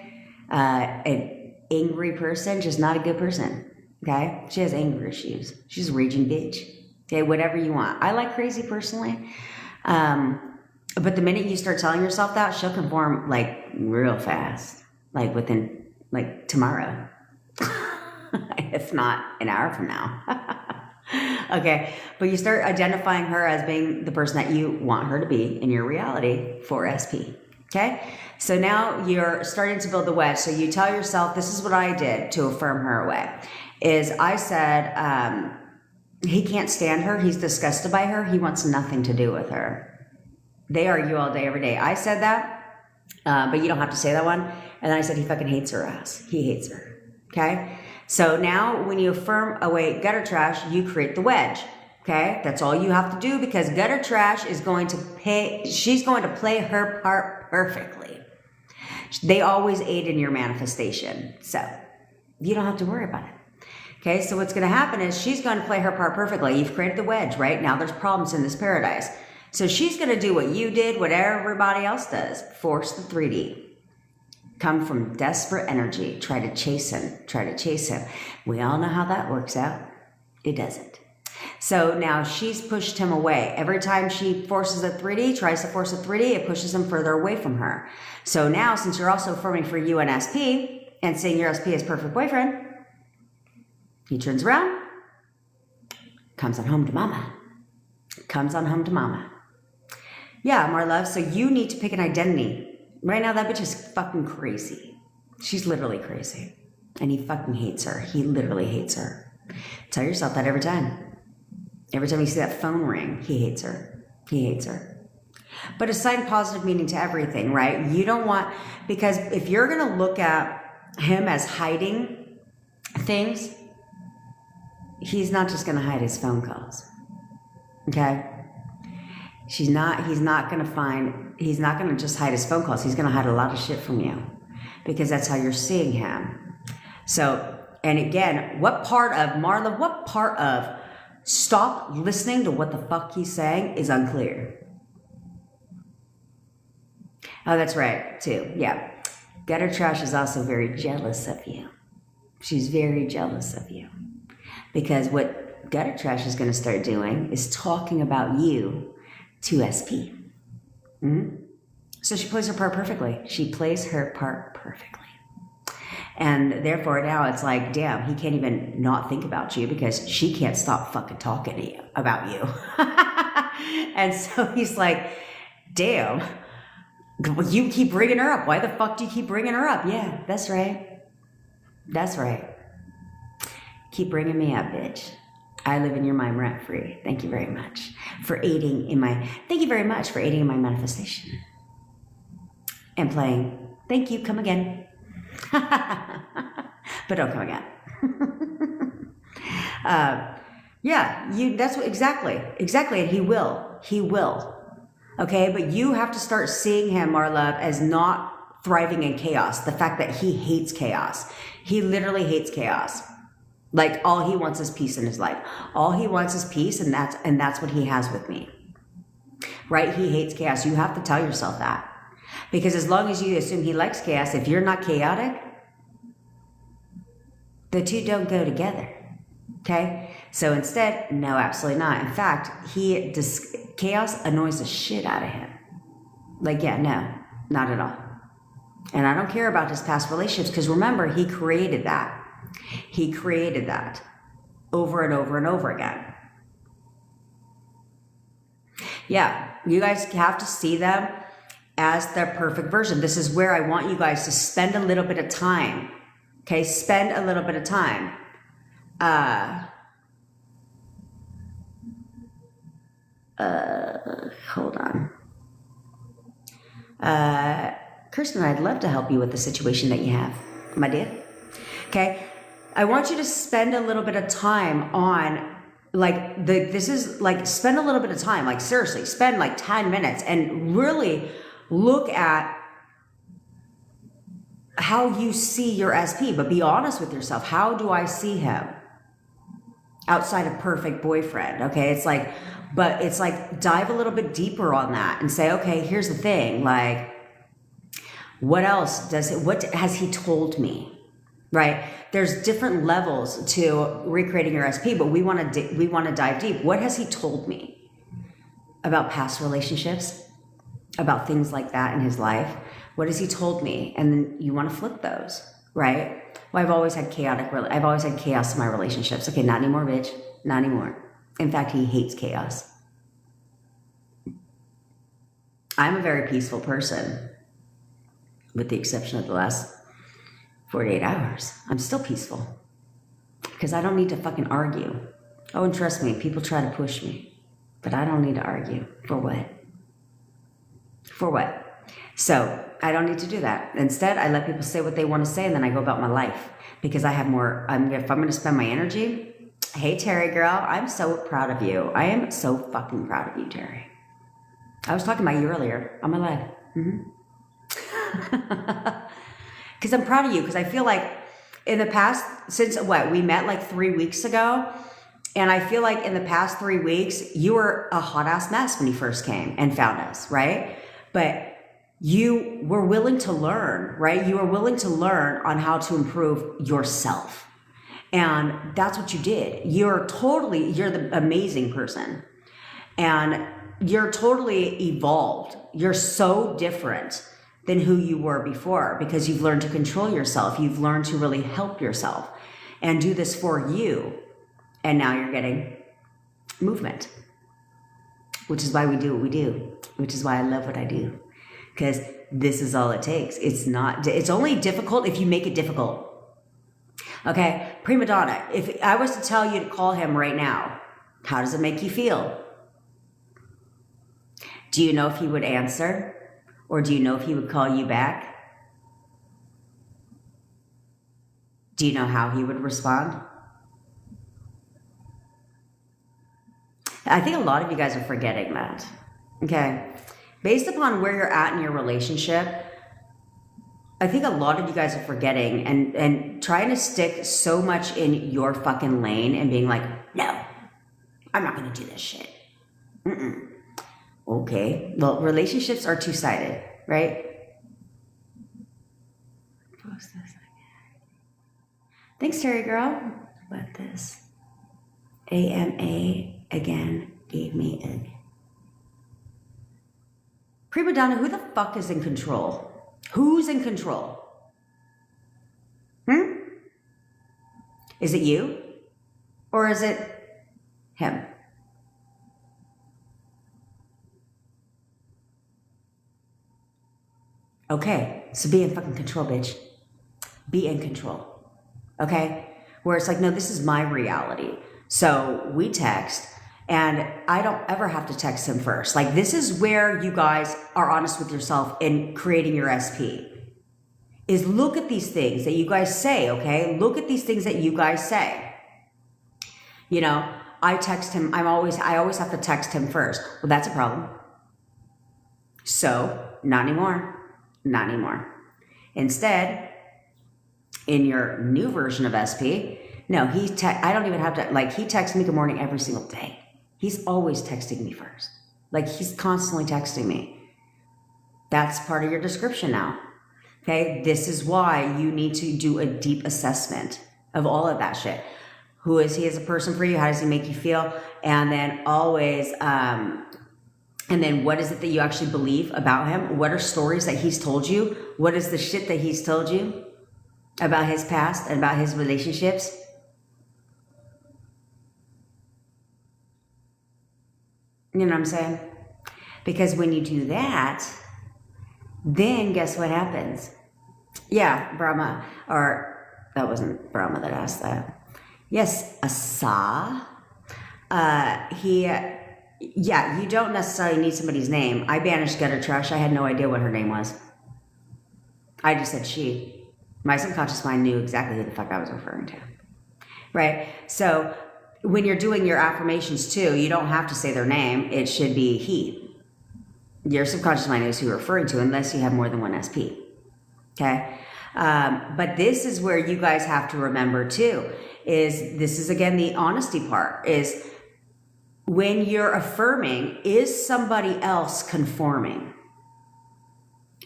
An angry person, just not a good person. Okay, she has anger issues. She's a raging bitch. Okay, whatever you want. I like crazy personally, but the minute you start telling yourself that, she'll conform like real fast, like within like tomorrow, if not an hour from now. Okay, but you start identifying her as being the person that you want her to be in your reality for SP. Okay, so now you're starting to build the wedge. So you tell yourself, this is what I did to affirm her away, is I said, he can't stand her. He's disgusted by her. He wants nothing to do with her. They argue all day, every day. I said that, but you don't have to say that one. And then I said, he fucking hates her ass. He hates her. Okay, so now when you affirm away gutter trash, you create the wedge. Okay, that's all you have to do, because gutter trash is going to she's going to play her part perfectly. They always aid in your manifestation. So you don't have to worry about it. Okay, so what's going to happen is she's going to play her part perfectly. You've created the wedge, right? Now there's problems in this paradise. So she's going to do what you did, what everybody else does. Force the 3D. Come from desperate energy. Try to chase him. Try to chase him. We all know how that works out. It doesn't. So now she's pushed him away. Every time she forces a 3D, tries to force a 3D, it pushes him further away from her. So now, since you're also affirming for you and SP, and saying your SP is perfect boyfriend, he turns around, comes on home to mama. Comes on home to mama. Yeah, Marlove, so you need to pick an identity. Right now, that bitch is fucking crazy. She's literally crazy. And he fucking hates her. He literally hates her. Tell yourself that every time. Every time you see that phone ring, he hates her. He hates her. But assign positive meaning to everything, right? You don't want, because if you're going to look at him as hiding things, he's not just going to hide his phone calls. Okay? He's not going to just hide his phone calls. He's going to hide a lot of shit from you. because that's how you're seeing him. So, and again, what part of, Marla, what part of stop listening to what the fuck he's saying is unclear? Oh, that's right, too. Yeah. Gutter Trash is also very jealous of you. She's very jealous of you. Because what Gutter Trash is going to start doing is talking about you to SP. Mm-hmm. So she plays her part perfectly. She plays her part perfectly. And therefore now it's like, damn, he can't even not think about you because she can't stop fucking talking to you about you. And so he's like, damn, you keep bringing her up. Why the fuck do you keep bringing her up? Yeah, that's right. That's right. Keep bringing me up, bitch. I live in your mind rent free. Thank you very much for aiding in my, thank you very much for aiding in my manifestation. And playing, thank you, come again. But don't come again. Yeah, that's what, exactly, and he will. Okay, but you have to start seeing him, Marlove, as not thriving in chaos. The fact that he hates chaos. He literally hates chaos. Like, all he wants is peace in his life. All he wants is peace, and that's what he has with me. Right? He hates chaos. You have to tell yourself that. Because as long as you assume he likes chaos, if you're not chaotic, the two don't go together. Okay? So instead, no, absolutely not. In fact, chaos annoys the shit out of him. Like, yeah, no, not at all. And I don't care about his past relationships because remember, he created that. He created that over and over and over again. Yeah, you guys have to see them as their perfect version. This is where I want you guys to spend a little bit of time. Okay, spend a little bit of time. Hold on. Kirsten, I'd love to help you with the situation that you have, my dear. Okay, I want you to spend a little bit of time on, like, spend a little bit of time, like, seriously, spend like 10 minutes and really look at how you see your SP, but be honest with yourself. How do I see him outside of perfect boyfriend? Okay, it's like dive a little bit deeper on that and say, okay, here's the thing, like, what has he told me? Right? There's different levels to recreating your SP, but we want to dive deep. What has he told me about past relationships, about things like that in his life? What has he told me? And then you want to flip those, right? Well, I've always had chaos in my relationships. Okay, not anymore, bitch. Not anymore. In fact, he hates chaos. I'm a very peaceful person, with the exception of the last 48 hours. I'm still peaceful because I don't need to fucking argue. Oh, and trust me, people try to push me, but I don't need to argue. For what? For what? So I don't need to do that. Instead, I let people say what they want to say, and then I go about my life because I have more. If I'm going to spend my energy, hey, Terry girl, I'm so proud of you. I am so fucking proud of you, Terry. I was talking about you earlier on my live. Because I'm proud of you, because I feel like in the past, since we met like 3 weeks ago, and I feel like in the past 3 weeks, you were a hot ass mess when you first came and found us, right? But you were willing to learn, right? You were willing to learn on how to improve yourself. And that's what you did. You're the amazing person. And you're totally evolved. You're so different than who you were before because you've learned to control yourself. You've learned to really help yourself and do this for you. And now you're getting movement, which is why we do what we do, which is why I love what I do, because this is all it takes. It's only difficult if you make it difficult. Okay, prima donna, if I was to tell you to call him right now, how does it make you feel? Do you know if he would answer? Or do you know if he would call you back? Do you know how he would respond? I think a lot of you guys are forgetting that. Okay. Based upon where you're at in your relationship, I think a lot of you guys are forgetting and trying to stick so much in your fucking lane and being like, no, I'm not going to do this shit. Mm-mm. Okay. Well, relationships are two-sided, right? Post this again. Thanks, Terry girl. What this? AMA again gave me a... Prima Donna, who the fuck is in control? Who's in control? Is it you? Or is it him? Okay, so be in fucking control, bitch. Be in control. Okay? Where it's like, no, this is my reality. So we text, and I don't ever have to text him first. Like, this is where you guys are honest with yourself in creating your SP. Is look at these things that you guys say, okay? Look at these things that you guys say. You know, I text him, I always have to text him first. Well, that's a problem. So, not anymore. Not anymore. Instead, in your new version of SP, no, I don't even have to, like, he texts me good morning every single day. He's always texting me first. Like, he's constantly texting me. That's part of your description now. Okay, this is why you need to do a deep assessment of all of that shit. Who is he as a person for you? How does he make you feel? And then always, and then what is it that you actually believe about him? What are stories that he's told you? What is the shit that he's told you about his past and about his relationships? You know what I'm saying? Because when you do that, then guess what happens? Yeah, Brahma, or that wasn't Brahma that asked that. Yes, Asa. Yeah, you don't necessarily need somebody's name. I banished gutter trash. I had no idea what her name was. I just said she. My subconscious mind knew exactly who the fuck I was referring to. Right? So when you're doing your affirmations too, you don't have to say their name. It should be he. Your subconscious mind knows who you're referring to unless you have more than one SP. Okay? But this is where you guys have to remember too, this is again the honesty part, is when you're affirming, is somebody else conforming?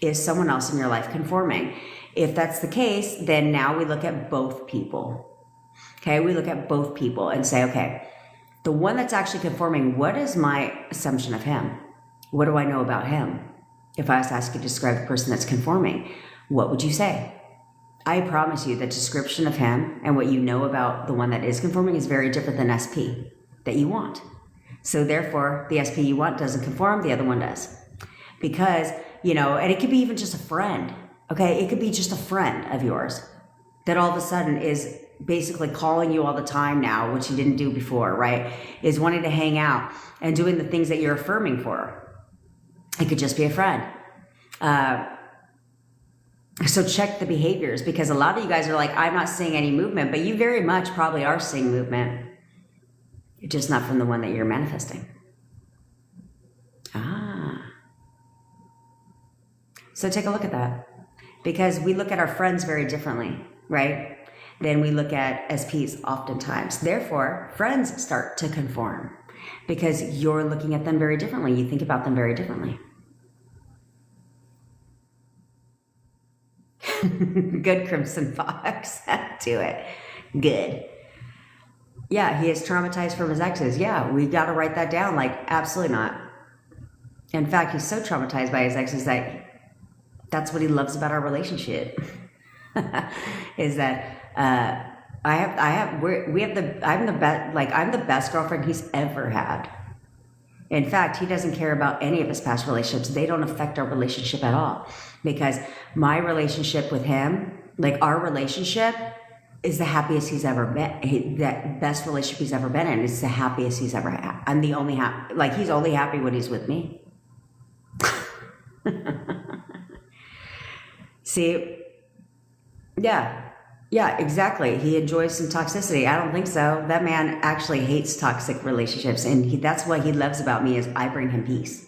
Is someone else in your life conforming? If that's the case, then now we look at both people. Okay, we look at both people and say, okay, the one that's actually conforming, what is my assumption of him? What do I know about him? If I was to ask you to describe the person that's conforming, what would you say? I promise you the description of him and what you know about the one that is conforming is very different than SP that you want. So therefore, the SP you want doesn't conform, the other one does. Because, you know, and it could be even just a friend, okay? It could be just a friend of yours that all of a sudden is basically calling you all the time now, which you didn't do before, right? Is wanting to hang out and doing the things that you're affirming for. It could just be a friend. So check the behaviors, because a lot of you guys are like, I'm not seeing any movement, but you very much probably are seeing movement. Just not from the one that you're manifesting. So take a look at that, because we look at our friends very differently, right? Then we look at SPs oftentimes. Therefore, friends start to conform because you're looking at them very differently. You think about them very differently. Good, Crimson Fox. Do it. Good. Yeah, he is traumatized from his exes. Yeah, we got to write that down. Like, absolutely not. In fact, he's so traumatized by his exes that that's what he loves about our relationship. Is that I'm the best girlfriend he's ever had. In fact, he doesn't care about any of his past relationships. They don't affect our relationship at all, because my relationship with him, like our relationship, is the happiest he's ever been. That best relationship he's ever been in. It's the happiest he's ever had. I'm the only happy. Like, he's only happy when he's with me. See, yeah, exactly. He enjoys some toxicity. I don't think so. That man actually hates toxic relationships, and that's what he loves about me, is I bring him peace.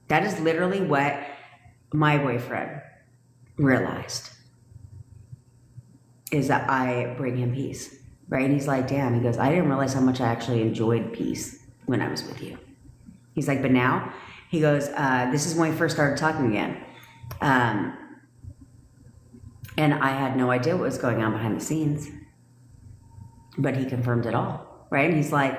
That is literally what my boyfriend realized is that I bring him peace, right? And he's like, damn, he goes, I didn't realize how much I actually enjoyed peace when I was with you. He's like, but now, he goes, this is when we first started talking again. And I had no idea what was going on behind the scenes, but he confirmed it all, right? And he's like,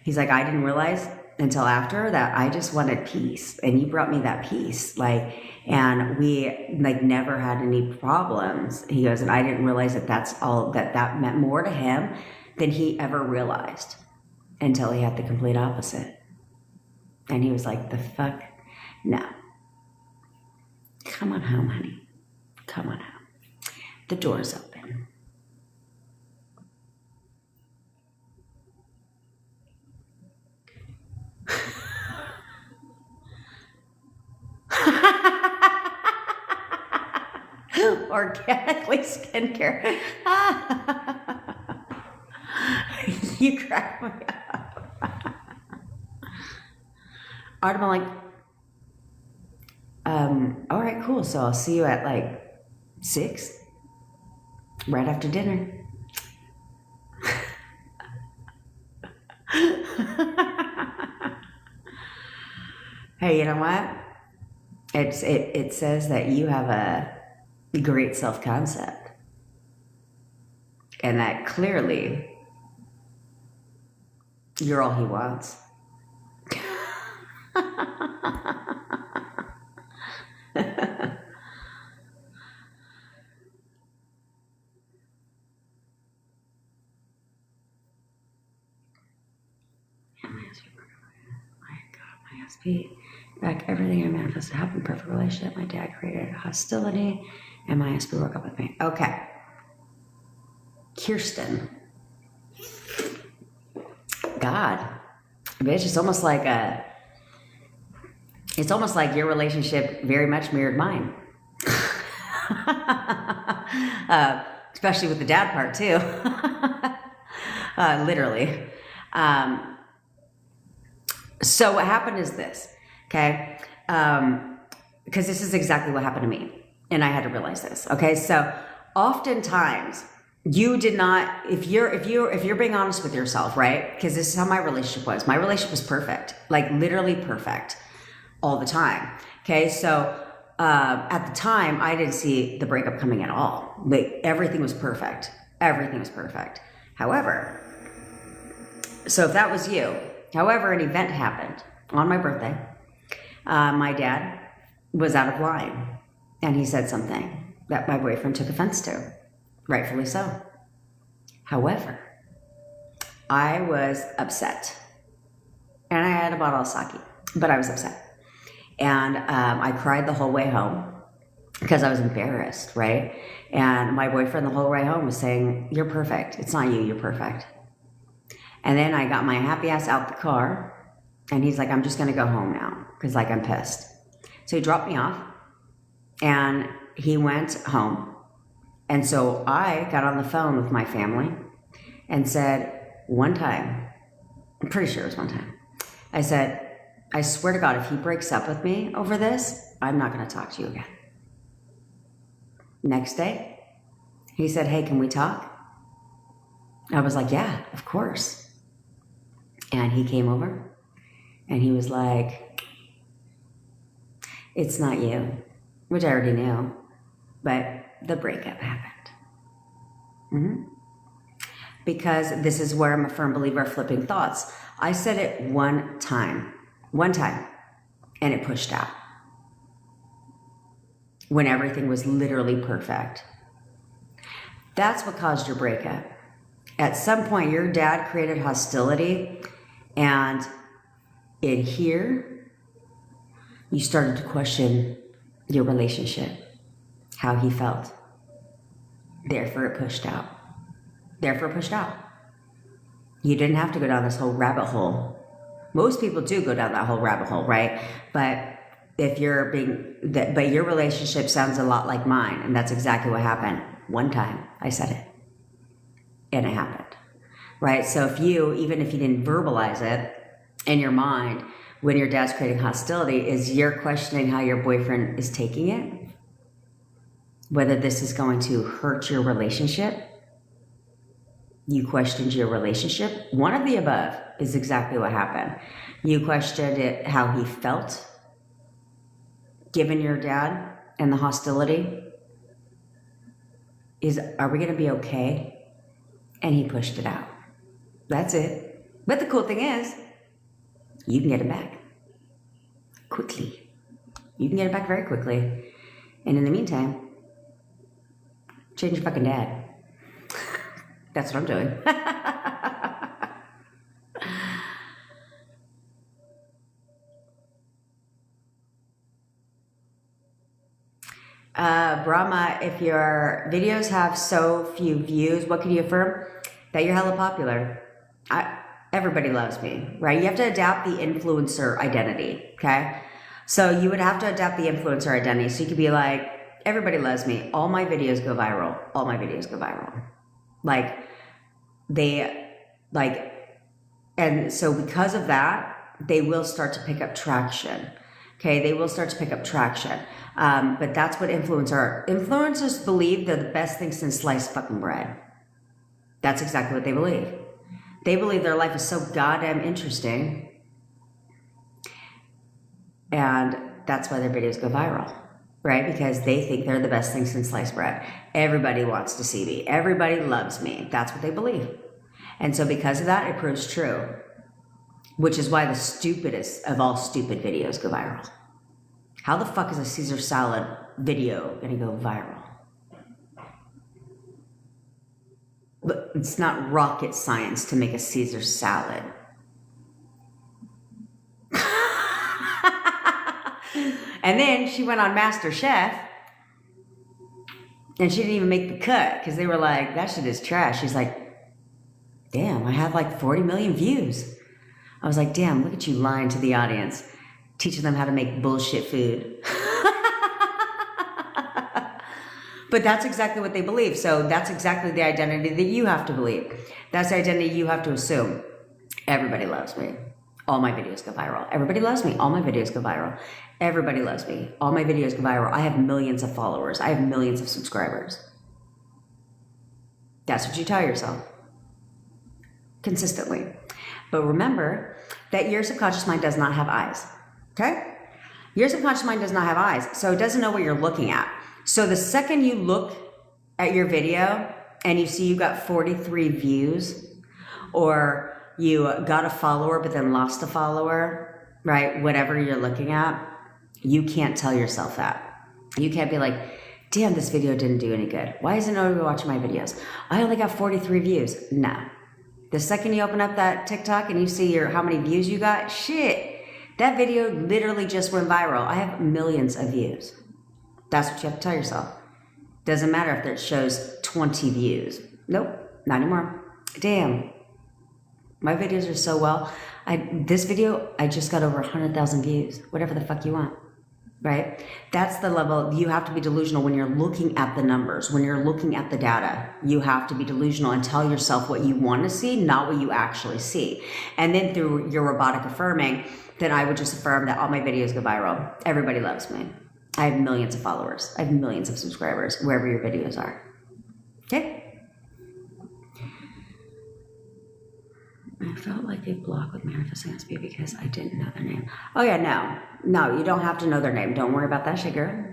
I didn't realize until after that I just wanted peace, and you brought me that peace, like, and we like never had any problems. He goes, and I didn't realize that that's all that meant more to him than he ever realized until he had the complete opposite. And he was like, the fuck? No. Come on home, honey. Come on home. The door's open. Organically skincare. You crack me up. I'm like, all right, cool. So I'll see you at like 6, right after dinner. Hey, you know what? It says that you have a great self-concept, and that clearly you're all he wants. My SP, back everything I manifested happened, perfect relationship. My dad created hostility, and my SP broke up with me. Okay. Kirsten. God. Bitch, it's almost like your relationship very much mirrored mine. Especially with the dad part too. Literally. So what happened is this, okay? Because this is exactly what happened to me, and I had to realize this, okay? So oftentimes you did not, if you're being honest with yourself, right? Because this is how my relationship was. My relationship was perfect, like literally perfect all the time, okay? So at the time, I didn't see the breakup coming at all. Like everything was perfect. Everything was perfect. However, so if that was you, however, an event happened on my birthday. My dad was out of line, and he said something that my boyfriend took offense to, rightfully so. However, I was upset, and I had a bottle of sake, but I was upset. And I cried the whole way home because I was embarrassed, right? And my boyfriend the whole way home was saying, you're perfect. It's not you, you're perfect. And then I got my happy ass out the car, and he's like, I'm just gonna go home now, because like I'm pissed. So he dropped me off, and he went home. And so I got on the phone with my family and said, one time, I'm pretty sure it was one time, I said, I swear to God, if he breaks up with me over this, I'm not gonna talk to you again. Next day, he said, hey, can we talk? I was like, yeah, of course. And he came over, and he was like, it's not you, which I already knew, but the breakup happened. Mm-hmm. Because this is where I'm a firm believer of flipping thoughts. I said it one time, and it pushed out. When everything was literally perfect. That's what caused your breakup. At some point, your dad created hostility, and in here, you started to question your relationship, how he felt. Therefore, it pushed out. You didn't have to go down this whole rabbit hole. Most people do go down that whole rabbit hole, right? But but your relationship sounds a lot like mine, and that's exactly what happened. One time, I said it, and it happened. Right? So even if you didn't verbalize it in your mind, when your dad's creating hostility, is you're questioning how your boyfriend is taking it? whether this is going to hurt your relationship. You questioned your relationship. One of the above is exactly what happened. You questioned it, how he felt given your dad and the hostility. Are we going to be okay? And he pushed it out. That's it. But the cool thing is, you can get it back quickly. You can get it back very quickly. And in the meantime, change your fucking dad. That's what I'm doing. Brahma, if your videos have so few views, what can you affirm? That you're hella popular. Everybody loves me, right? You have to adapt the influencer identity, okay? So you would have to adapt the influencer identity. So you could be like, everybody loves me. All my videos go viral. All my videos go viral. And so because of that, they will start to pick up traction. Okay, they will start to pick up traction. But that's what influencers believe they're the best thing since sliced fucking bread. That's exactly what they believe. They believe their life is so goddamn interesting. And that's why their videos go viral, right? Because they think they're the best thing since sliced bread. Everybody wants to see me. Everybody loves me. That's what they believe. And so because of that, it proves true. Which is why the stupidest of all stupid videos go viral. How the fuck is a Caesar salad video gonna go viral? But it's not rocket science to make a Caesar salad. And then she went on MasterChef and she didn't even make the cut because they were like, that shit is trash. She's like, damn, I have like 40 million views. I was like, damn, look at you lying to the audience, teaching them how to make bullshit food. But that's exactly what they believe. So that's exactly the identity that you have to believe. That's the identity you have to assume. Everybody loves me. All my videos go viral. Everybody loves me. All my videos go viral. Everybody loves me. All my videos go viral. I have millions of followers. I have millions of subscribers. That's what you tell yourself. Consistently. But remember that your subconscious mind does not have eyes. Okay? Your subconscious mind does not have eyes. So it doesn't know what you're looking at. So the second you look at your video and you see you got 43 views, or you got a follower but then lost a follower, right? Whatever you're looking at, you can't tell yourself that. You can't be like, damn, this video didn't do any good. Why isn't nobody watching my videos? I only got 43 views. Nah. The second you open up that TikTok and you see how many views you got, shit, that video literally just went viral. I have millions of views. That's what you have to tell yourself. Doesn't matter if it shows 20 views. Nope, not anymore. Damn, my videos are so well. This video, I just got over 100,000 views. Whatever the fuck you want, right? That's the level. You have to be delusional when you're looking at the numbers, when you're looking at the data. You have to be delusional and tell yourself what you want to see, not what you actually see. And then through your robotic affirming, then I would just affirm that all my videos go viral. Everybody loves me. I have millions of followers. I have millions of subscribers, wherever your videos are. Okay? I felt like they blocked with manifesting SP because I didn't know their name. Oh yeah, no, you don't have to know their name. Don't worry about that shit, girl.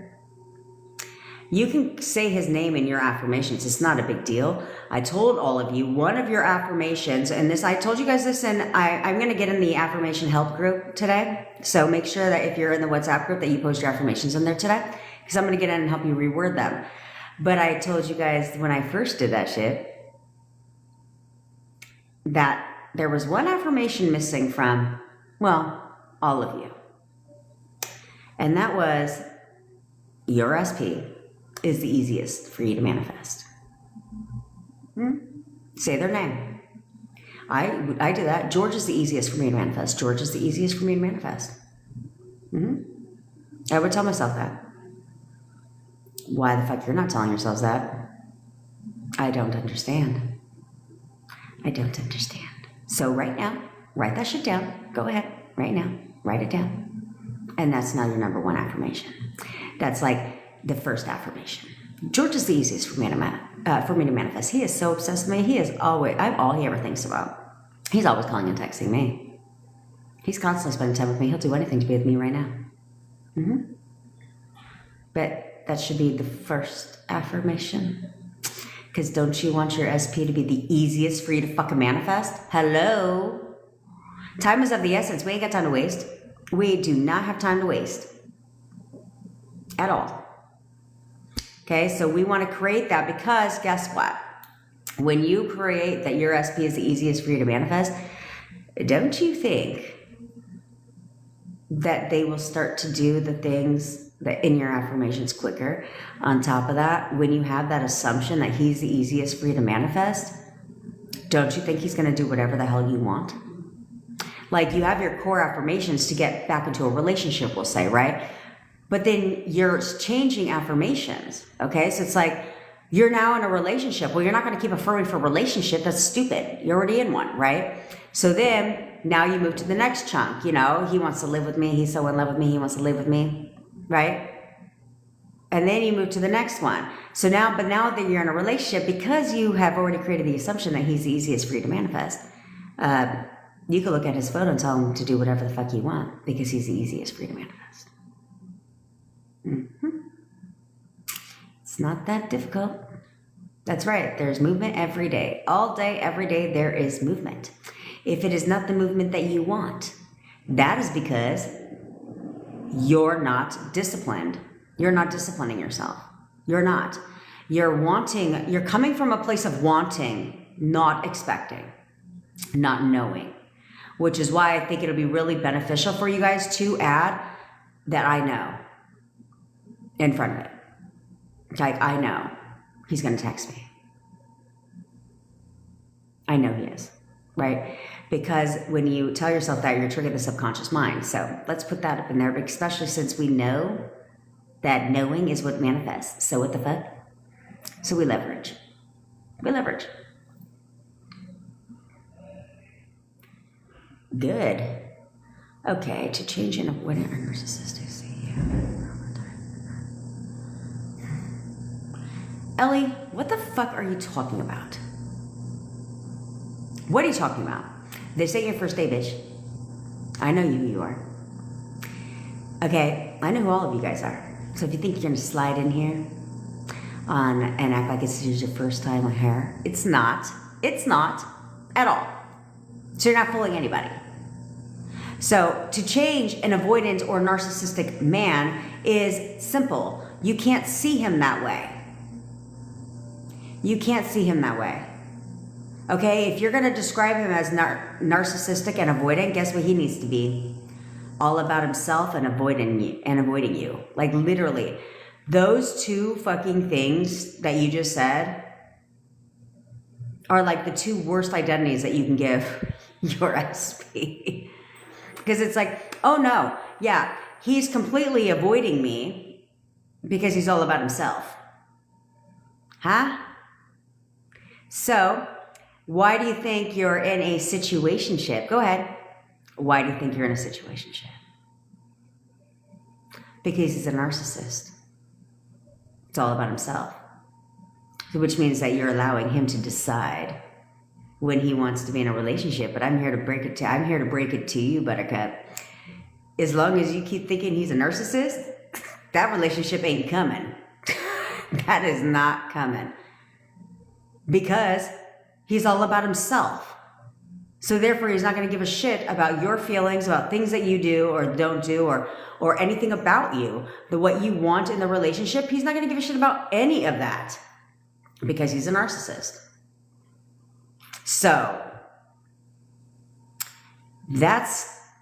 You can say his name in your affirmations. It's not a big deal. I told all of you one of your affirmations, and this, I told you guys this, and I'm going to get in the affirmation help group today. So make sure that if you're in the WhatsApp group that you post your affirmations in there today, because I'm going to get in and help you reword them. But I told you guys when I first did that shit that there was one affirmation missing from, well, all of you. And that was your SP is the easiest for you to manifest. Say their name. I do that. George is the easiest for me to manifest. George is the easiest for me to manifest. I would tell myself that. Why the fuck you're not telling yourselves that? I don't understand. I don't understand. So right now, write that shit down. Go ahead, right now, write it down. And that's now your number one affirmation. That's like the first affirmation. George is the easiest for me to manifest. He is so obsessed with me. He is always, I'm all he ever thinks about. He's always calling and texting me. He's constantly spending time with me. He'll do anything to be with me right now. But that should be the first affirmation. Because don't you want your SP to be the easiest for you to fucking manifest? Hello? Time is of the essence. We ain't got time to waste. We do not have time to waste. At all. Okay, so we want to create that because guess what? When you create that your SP is the easiest for you to manifest, don't you think that they will start to do the things that in your affirmations quicker? On top of that, when you have that assumption that he's the easiest for you to manifest, don't you think he's going to do whatever the hell you want? Like you have your core affirmations to get back into a relationship, we'll say, right? But then you're changing affirmations, okay? So it's like, you're now in a relationship. Well, you're not going to keep affirming for a relationship. That's stupid. You're already in one, right? So then now you move to the next chunk. You know, he wants to live with me. He's so in love with me. He wants to live with me, right? And then you move to the next one. So now, but now that you're in a relationship, because you have already created the assumption that he's the easiest for you to manifest, you can look at his photo and tell him to do whatever the fuck you want because he's the easiest for you to manifest. It's not that difficult. That's right. There's movement every day. All day, every day, there is movement. If it is not the movement that you want, that is because you're not disciplined. You're not disciplining yourself. You're not. You're wanting, you're coming from a place of wanting, not expecting, not knowing, which is why I think it'll be really beneficial for you guys to add that I know in front of it. Like, I know he's going to text me. I know he is, right? Because when you tell yourself that, you're triggering the subconscious mind. So let's put that up in there, especially since we know that knowing is what manifests. So what the fuck? So we leverage. We leverage. Good. Okay, to change in avoidant or narcissistic. Ellie, what the fuck are you talking about? What are you talking about? This ain't your first day, bitch. I know who you are. Okay, I know who all of you guys are. So if you think you're gonna slide in here and act like it's your first time with her, it's not. It's not at all. So you're not fooling anybody. So to change an avoidant or narcissistic man is simple. You can't see him that way. You can't see him that way. Okay, if you're going to describe him as narcissistic and avoidant, guess what he needs to be? All about himself and avoiding you. Like literally, those two fucking things that you just said are like the two worst identities that you can give your SP. Because it's like, oh no, yeah, he's completely avoiding me because he's all about himself. Huh? So, why do you think you're in a situationship? Go ahead. Why do you think you're in a situationship? Because he's a narcissist. It's all about himself. Which means that you're allowing him to decide when he wants to be in a relationship. But I'm here to break it to you, Buttercup. As long as you keep thinking he's a narcissist, that relationship ain't coming. That is not coming. Because he's all about himself. So therefore, he's not going to give a shit about your feelings, about things that you do or don't do, or anything about you. What you want in the relationship, he's not going to give a shit about any of that. Because he's a narcissist. So, that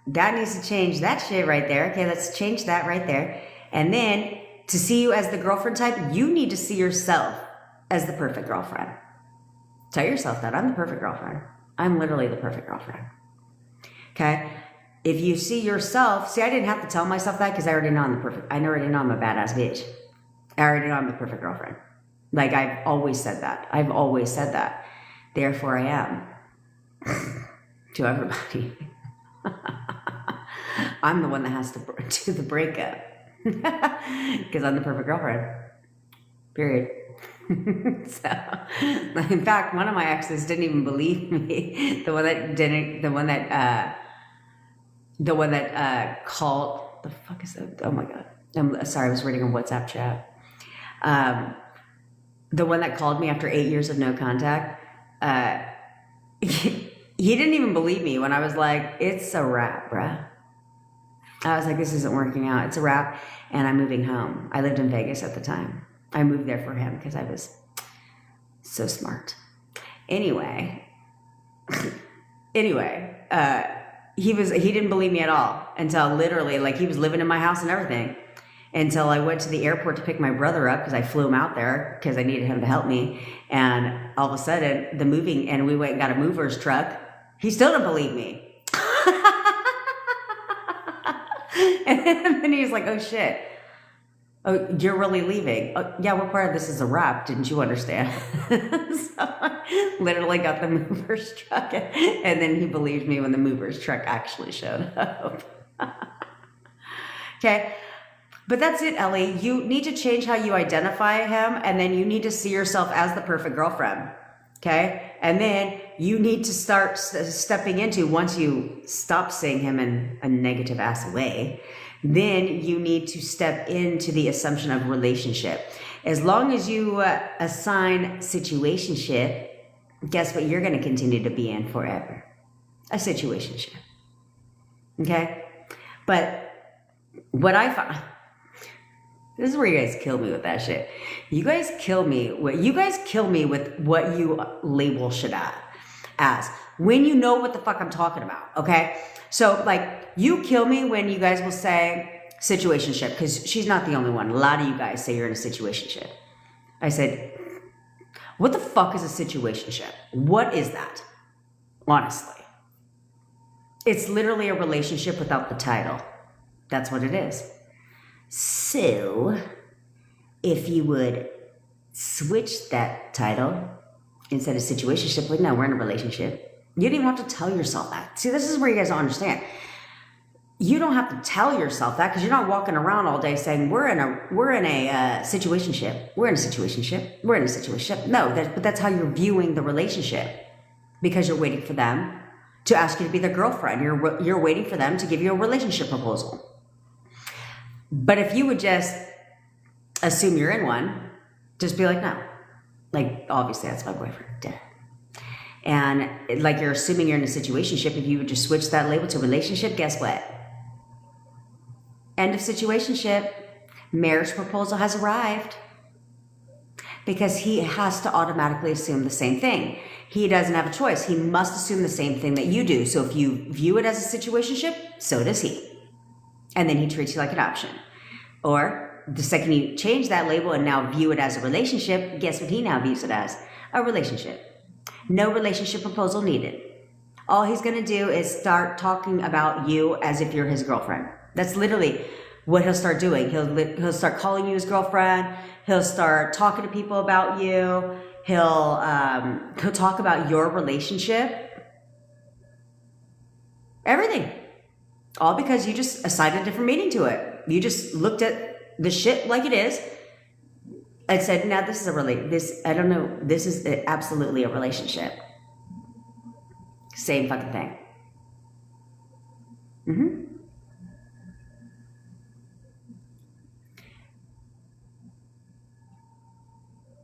needs to change that shit right there. Okay, let's change that right there. And then, to see you as the girlfriend type, you need to see yourself as the perfect girlfriend. Tell yourself that. I'm the perfect girlfriend. I'm literally the perfect girlfriend. Okay? If you see yourself, I didn't have to tell myself that because I already know I already know I'm a badass bitch. I already know I'm the perfect girlfriend. Like, I've always said that. I've always said that. Therefore, I am. To everybody. I'm the one that has to do the breakup. Because I'm the perfect girlfriend. Period. So, in fact, one of my exes didn't even believe me. The one that called. The fuck is that? Oh my god. I'm sorry. I was reading a WhatsApp chat. The one that called me after 8 years of no contact. He didn't even believe me when I was like, "It's a wrap, bruh." I was like, "This isn't working out. It's a wrap," and I'm moving home. I lived in Vegas at the time. I moved there for him because I was so smart. Anyway, he didn't believe me at all until literally, like, he was living in my house and everything, until I went to the airport to pick my brother up because I flew him out there because I needed him to help me. And all of a sudden, we went and got a mover's truck. He still didn't believe me. And then he's like, "Oh shit. Oh, you're really leaving?" "Oh, yeah, what part of this is a wrap? Didn't you understand?" So I literally got the mover's truck, and then he believed me when the mover's truck actually showed up. Okay, but that's it, Ellie. You need to change how you identify him, and then you need to see yourself as the perfect girlfriend. Okay, and then you need to start stepping into, once you stop seeing him in a negative ass way, then you need to step into the assumption of relationship. As long as you assign situationship, guess what you're going to continue to be in forever? A situationship. Okay? But what I find, this is where you guys kill me with that shit. You guys kill me with what you label shit as. When you know what the fuck I'm talking about, okay? So, like, you kill me when you guys will say situationship, because she's not the only one. A lot of you guys say you're in a situationship. I said, what the fuck is a situationship? What is that? Honestly. It's literally a relationship without the title. That's what it is. So, if you would switch that title instead of situationship, like, no, we're in a relationship. You don't even have to tell yourself that. See, this is where you guys don't understand. You don't have to tell yourself that, because you're not walking around all day saying we're in a situationship. We're in a situationship. We're in a situationship. No, but that's how you're viewing the relationship, because you're waiting for them to ask you to be their girlfriend. You're waiting for them to give you a relationship proposal. But if you would just assume you're in one, just be like, no. Like, obviously, that's my boyfriend. Duh. And like, you're assuming you're in a situationship. If you would just switch that label to relationship, guess what? End of situationship. Marriage proposal has arrived. Because he has to automatically assume the same thing. He doesn't have a choice. He must assume the same thing that you do. So if you view it as a situationship, so does he. And then he treats you like an option. Or the second you change that label and now view it as a relationship, guess what he now views it as? A relationship. No relationship proposal needed. All he's going to do is start talking about you as if you're his girlfriend. That's literally what he'll start doing. He'll start calling you his girlfriend. He'll start talking to people about you. He'll talk about your relationship. Everything. All because you just assigned a different meaning to it. You just looked at the shit like it is and said, "Now this is this is absolutely a relationship." Same fucking thing.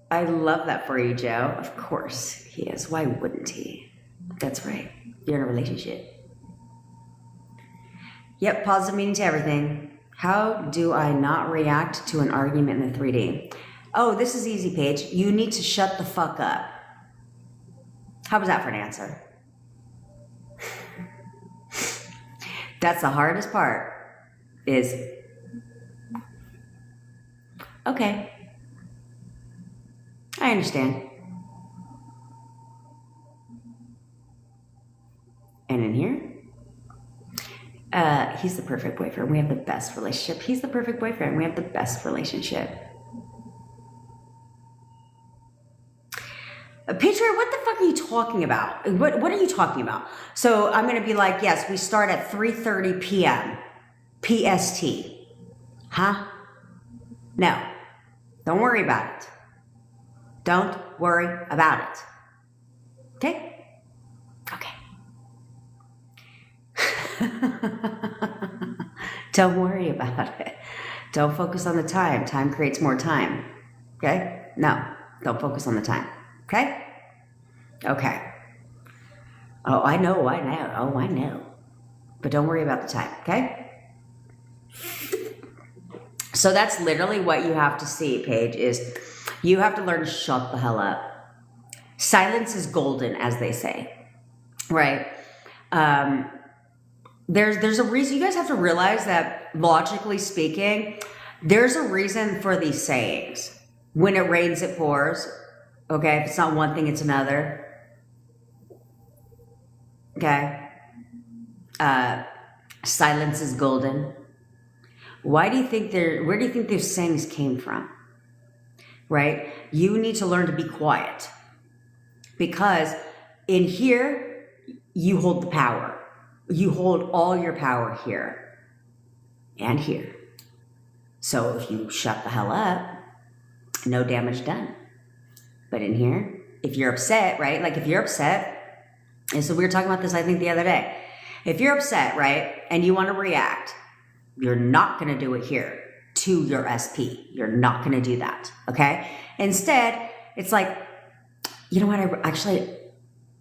I love that for you, Joe. Of course he is. Why wouldn't he? That's right. You're in a relationship. Yep, positive meaning to everything. How do I not react to an argument in the 3D? Oh, this is easy, Paige. You need to shut the fuck up. How was that for an answer? That's the hardest part, is, okay, I understand. And in here, he's the perfect boyfriend. We have the best relationship. He's the perfect boyfriend. We have the best relationship. Patriot, what the fuck are you talking about? What are you talking about? So I'm going to be like, yes, we start at 3:30 p.m. PST. Huh? No. Don't worry about it. Don't worry about it. Okay? Okay. Don't worry about it. Don't focus on the time. Time creates more time. Okay? No, don't focus on the time. Okay? Okay. Oh, I know. Oh, I know. But don't worry about the time. Okay? So that's literally what you have to see, Paige, is you have to learn to shut the hell up. Silence is golden, as they say. Right? There's a reason. You guys have to realize that, logically speaking, there's a reason for these sayings. When it rains, it pours. Okay? If it's not one thing, it's another. Okay? Silence is golden. Where do you think those sayings came from? Right? You need to learn to be quiet. Because in here, you hold the power. You hold all your power here and here. So if you shut the hell up, no damage done. But in here, if you're upset, right? Like if you're upset, and so we were talking about this, I think, the other day. If you're upset, right, and you want to react, you're not going to do it here to your SP. You're not going to do that, okay? Instead, it's like, you know what,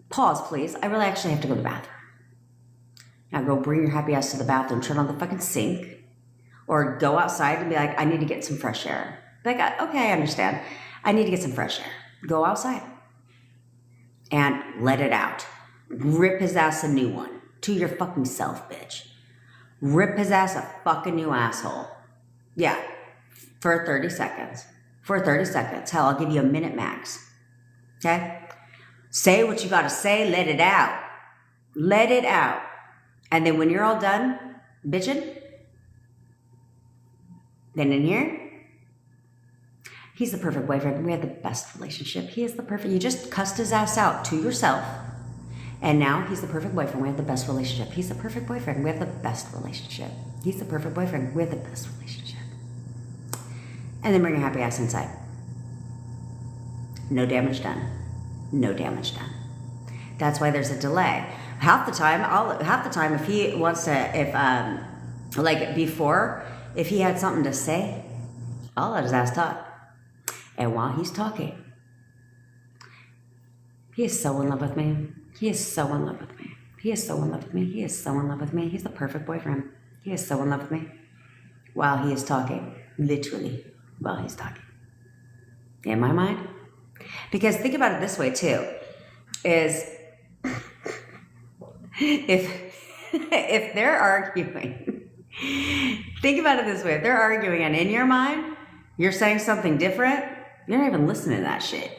pause, please. I really actually have to go to the bathroom. Now go bring your happy ass to the bathroom, turn on the fucking sink, or go outside and be like, I need to get some fresh air. Like, okay, I understand. I need to get some fresh air. Go outside and let it out. Rip his ass a new one. To your fucking self, bitch. Rip his ass a fucking new asshole. Yeah, for 30 seconds. For 30 seconds. Hell, I'll give you a minute max. Okay? Say what you gotta say, let it out. Let it out. And then when you're all done bitching, then in here, he's the perfect boyfriend. We have the best relationship. He is the perfect, you just cussed his ass out to yourself. And now he's the perfect boyfriend. We have the best relationship. He's the perfect boyfriend. We have the best relationship. He's the perfect boyfriend. We have the best relationship. And then bring your happy ass inside. No damage done. No damage done. That's why there's a delay. Half the time, if he wants to, if he had something to say, I'll let his ass talk. And while he's talking, he is so in love with me. He is so in love with me. He is so in love with me. He is so in love with me. He's the perfect boyfriend. He is so in love with me. While he is talking. Literally, while he's talking. In my mind. Because think about it this way, too. Is if they're arguing, think about it this way. If they're arguing and in your mind, you're saying something different, you're not even listening to that shit.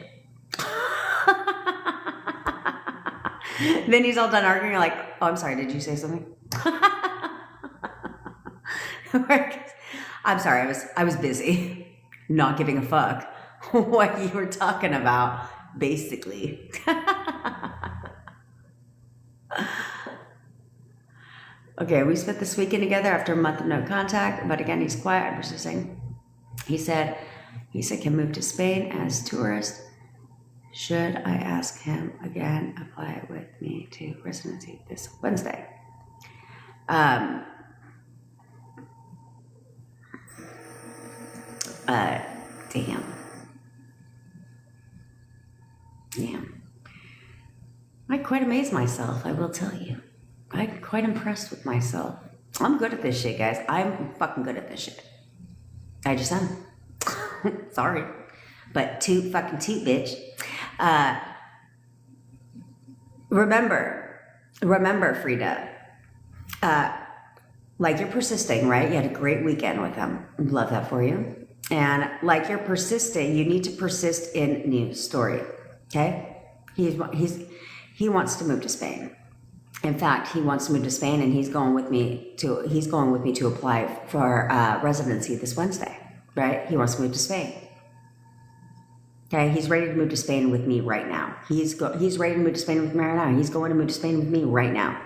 Then he's all done arguing. You're like, oh, I'm sorry. Did you say something? I'm sorry. I was busy, not giving a fuck what you were talking about, basically. Okay, we spent this weekend together after a month of no contact. But again, he's quiet. I'm persisting. He said can move to Spain as tourist. Should I ask him again, apply with me to residency this Wednesday? Damn. I quite amaze myself, I will tell you. I'm quite impressed with myself. I'm good at this shit, guys. I'm fucking good at this shit. I just am. Sorry. But toot, bitch. Remember, Frida, like you're persisting, right? You had a great weekend with him. Love that for you. And like you're persisting, you need to persist in new story. Okay? He wants to move to Spain. In fact, he wants to move to Spain, and he's going with me to apply for residency this Wednesday. Right? He wants to move to Spain. Okay, he's ready to move to Spain with me right now. He's ready to move to Spain with me right now. He's going to move to Spain with me right now.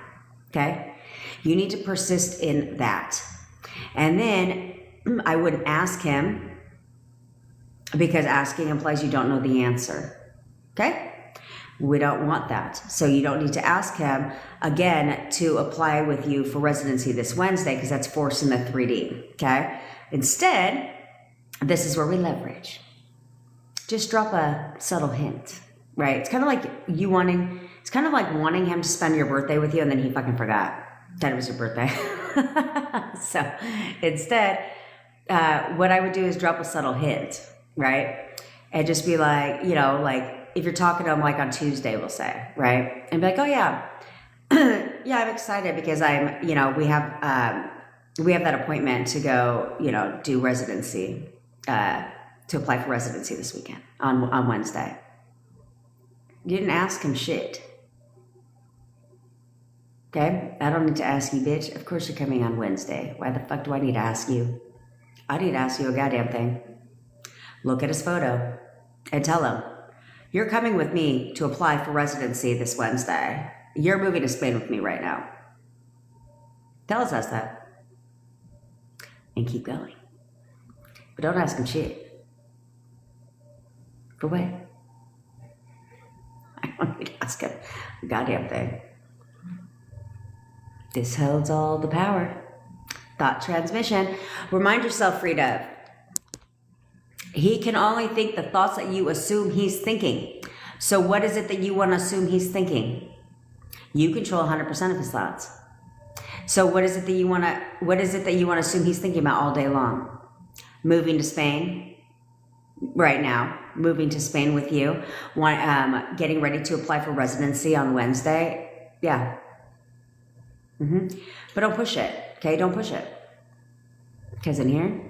Okay? You need to persist in that. And then I wouldn't ask him because asking implies you don't know the answer. Okay? We don't want that. So you don't need to ask him again to apply with you for residency this Wednesday, because that's forcing the 3D. Okay? Instead, this is where we leverage. Just drop a subtle hint, right? It's kind of like it's kind of like wanting him to spend your birthday with you and then he fucking forgot that it was your birthday. So instead, what I would do is drop a subtle hint, right? And just be like, like, if you're talking to him like on Tuesday, we'll say, right? And be like, oh yeah, yeah, I'm excited because we have that appointment to go, do residency, to apply for residency this weekend on Wednesday. You didn't ask him shit. Okay? I don't need to ask you, bitch. Of course you're coming on Wednesday. Why the fuck do I need to ask you? I need to ask you a goddamn thing. Look at his photo and tell him, you're coming with me to apply for residency this Wednesday. You're moving to Spain with me right now. Tell us that. And keep going. But don't ask him shit. For what? I don't need to ask him a goddamn thing. This holds all the power. Thought transmission. Remind yourself, Frida, he can only think the thoughts that you assume he's thinking. So what is it that you want to assume he's thinking? You control 100% of his thoughts. So what is it that you want to assume he's thinking about all day long? Moving to Spain right now, moving to Spain with you, getting ready to apply for residency on Wednesday. Yeah. But don't push it. Okay, don't push it. Because in here,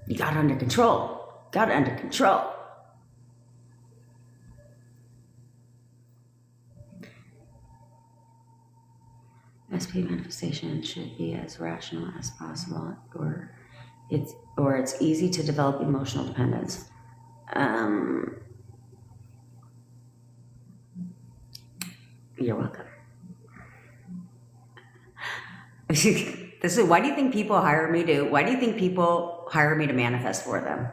you got it under control. Got it under control. SP manifestation should be as rational as possible, or it's easy to develop emotional dependence. You're welcome. Why do you think people hire me to manifest for them?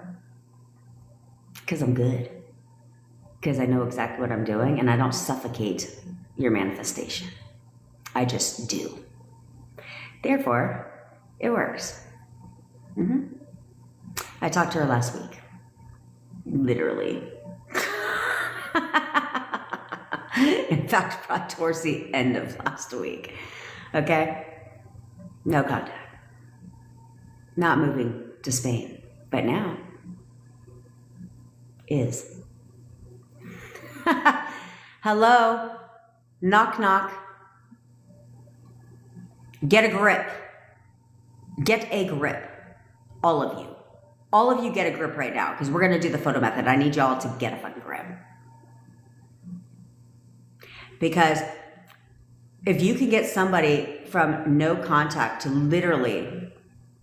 Because I'm good. Because I know exactly what I'm doing and I don't suffocate your manifestation. I just do. Therefore, it works. I talked to her last week. Literally. In fact, probably towards the end of last week. Okay? No contact. Not moving to Spain. But now is. Hello? Knock, knock. Get a grip. Get a grip. All of you. All of you get a grip right now because we're going to do the photo method. I need y'all to get a fucking grip. Because if you can get somebody from no contact to literally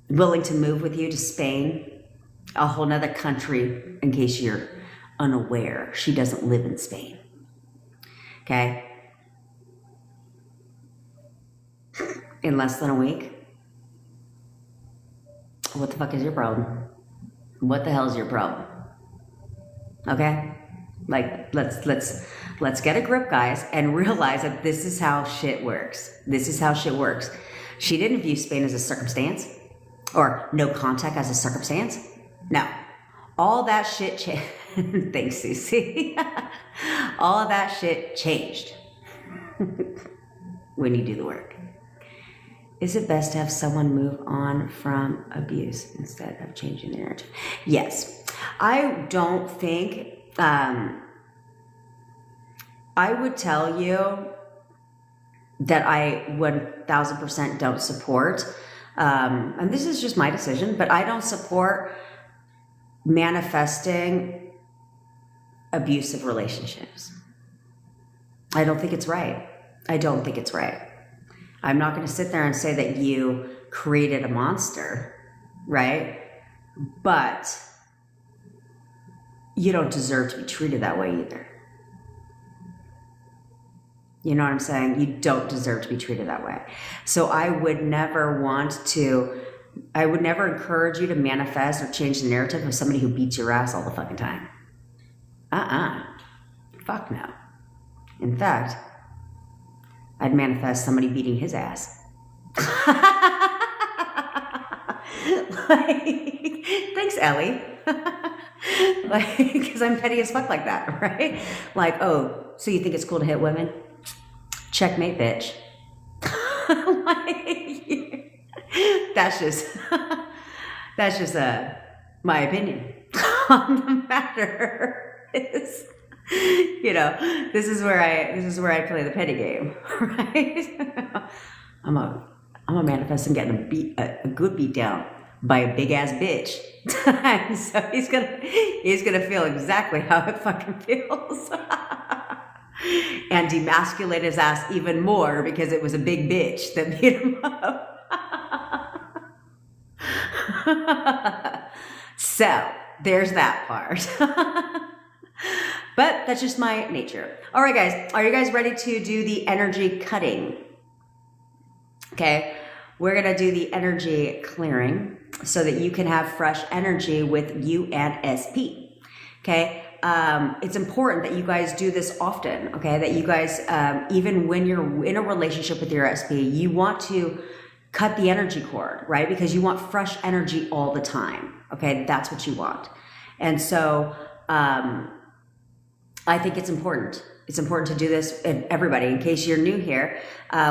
willing to move with you to Spain, a whole nother country, in case you're unaware, she doesn't live in Spain. Okay? In less than a week. What the fuck is your problem? What the hell is your problem? Okay? Like, let's get a grip, guys, and realize that this is how shit works. This is how shit works. She didn't view Spain as a circumstance, or no contact as a circumstance. No. All that shit changed. Thanks, Susie. All of that shit changed when you do the work. Is it best to have someone move on from abuse instead of changing their narrative? Yes. I don't think, I would tell you that I 1000% don't support, and this is just my decision, but I don't support manifesting abusive relationships. I don't think it's right. I don't think it's right. I'm not going to sit there and say that you created a monster, right? But you don't deserve to be treated that way either. You know what I'm saying? You don't deserve to be treated that way. So I would never want to I would never encourage you to manifest or change the narrative of somebody who beats your ass all the fucking time. Fuck no. In fact, I'd manifest somebody beating his ass. Like, thanks, Ellie. Like, because I'm petty as fuck like that, right? Like, oh, so you think it's cool to hit women? Checkmate, bitch. Like, that's just my opinion on the matter. Is, you know, this is where I play the petty game, right? I'm a manifest and getting a good beat down by a big ass bitch. So he's gonna feel exactly how it fucking feels. And demasculate his ass even more because it was a big bitch that beat him up. So there's that part. But that's just my nature. All right, guys, are you guys ready to do the energy cutting? Okay, we're gonna do the energy clearing so that you can have fresh energy with you and SP. Okay, it's important that you guys do this often. Okay, that you guys, even when you're in a relationship with your SP, you want to cut the energy cord, right? Because you want fresh energy all the time. Okay, that's what you want. And so I think it's important. It's important to do this, and everybody, in case you're new here,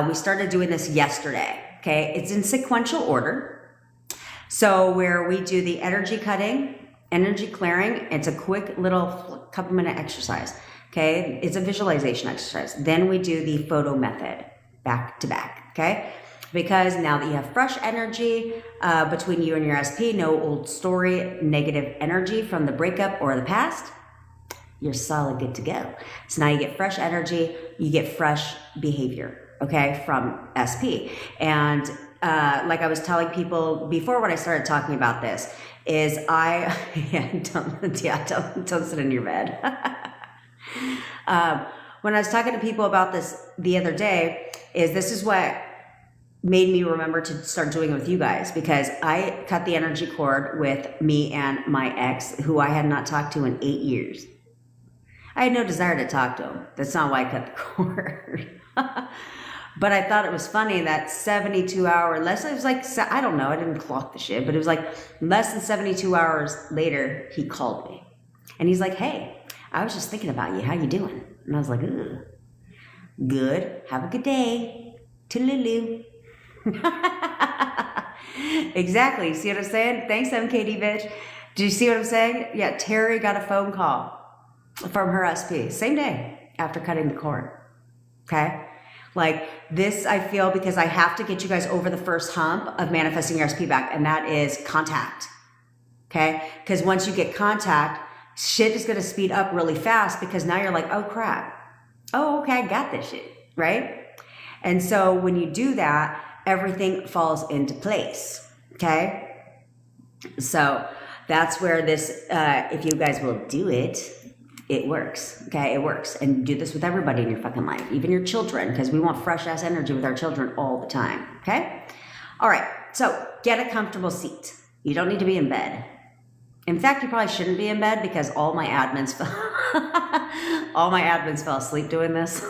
we started doing this yesterday. Okay, it's in sequential order. So where we do the energy cutting, energy clearing, it's a quick little couple minute exercise. Okay, it's a visualization exercise. Then we do the photo method back to back. Okay, because now that you have fresh energy between you and your SP, no old story, negative energy from the breakup or the past, you're solid good to go. So now you get fresh energy, you get fresh behavior, okay, from SP. And like I was telling people before when I started talking about this, is don't sit in your bed. When I was talking to people about this the other day, this is what made me remember to start doing it with you guys, because I cut the energy cord with me and my ex, who I had not talked to in 8 years. I had no desire to talk to him. That's not why I cut the cord. But I thought it was funny that 72 hours, it was like, I don't know, I didn't clock the shit, but it was like less than 72 hours later, he called me. And he's like, hey, I was just thinking about you. How you doing? And I was like, ugh. Good. Have a good day. Toodaloo. Exactly. See what I'm saying? Thanks, MKD bitch. Do you see what I'm saying? Yeah, Terry got a phone call from her SP, same day after cutting the cord. Okay? Like this, I feel, because I have to get you guys over the first hump of manifesting your SP back, and that is contact. Okay? Because once you get contact, shit is going to speed up really fast, because now you're like, oh crap. Oh, okay, I got this shit, right? And so when you do that, everything falls into place. Okay? So that's where this, if you guys will do it, it works. Okay, it works. And do this with everybody in your fucking life, even your children, because we want fresh ass energy with our children all the time. Okay? All right. So get a comfortable seat. You don't need to be in bed. In fact, you probably shouldn't be in bed, because all my admins fell asleep doing this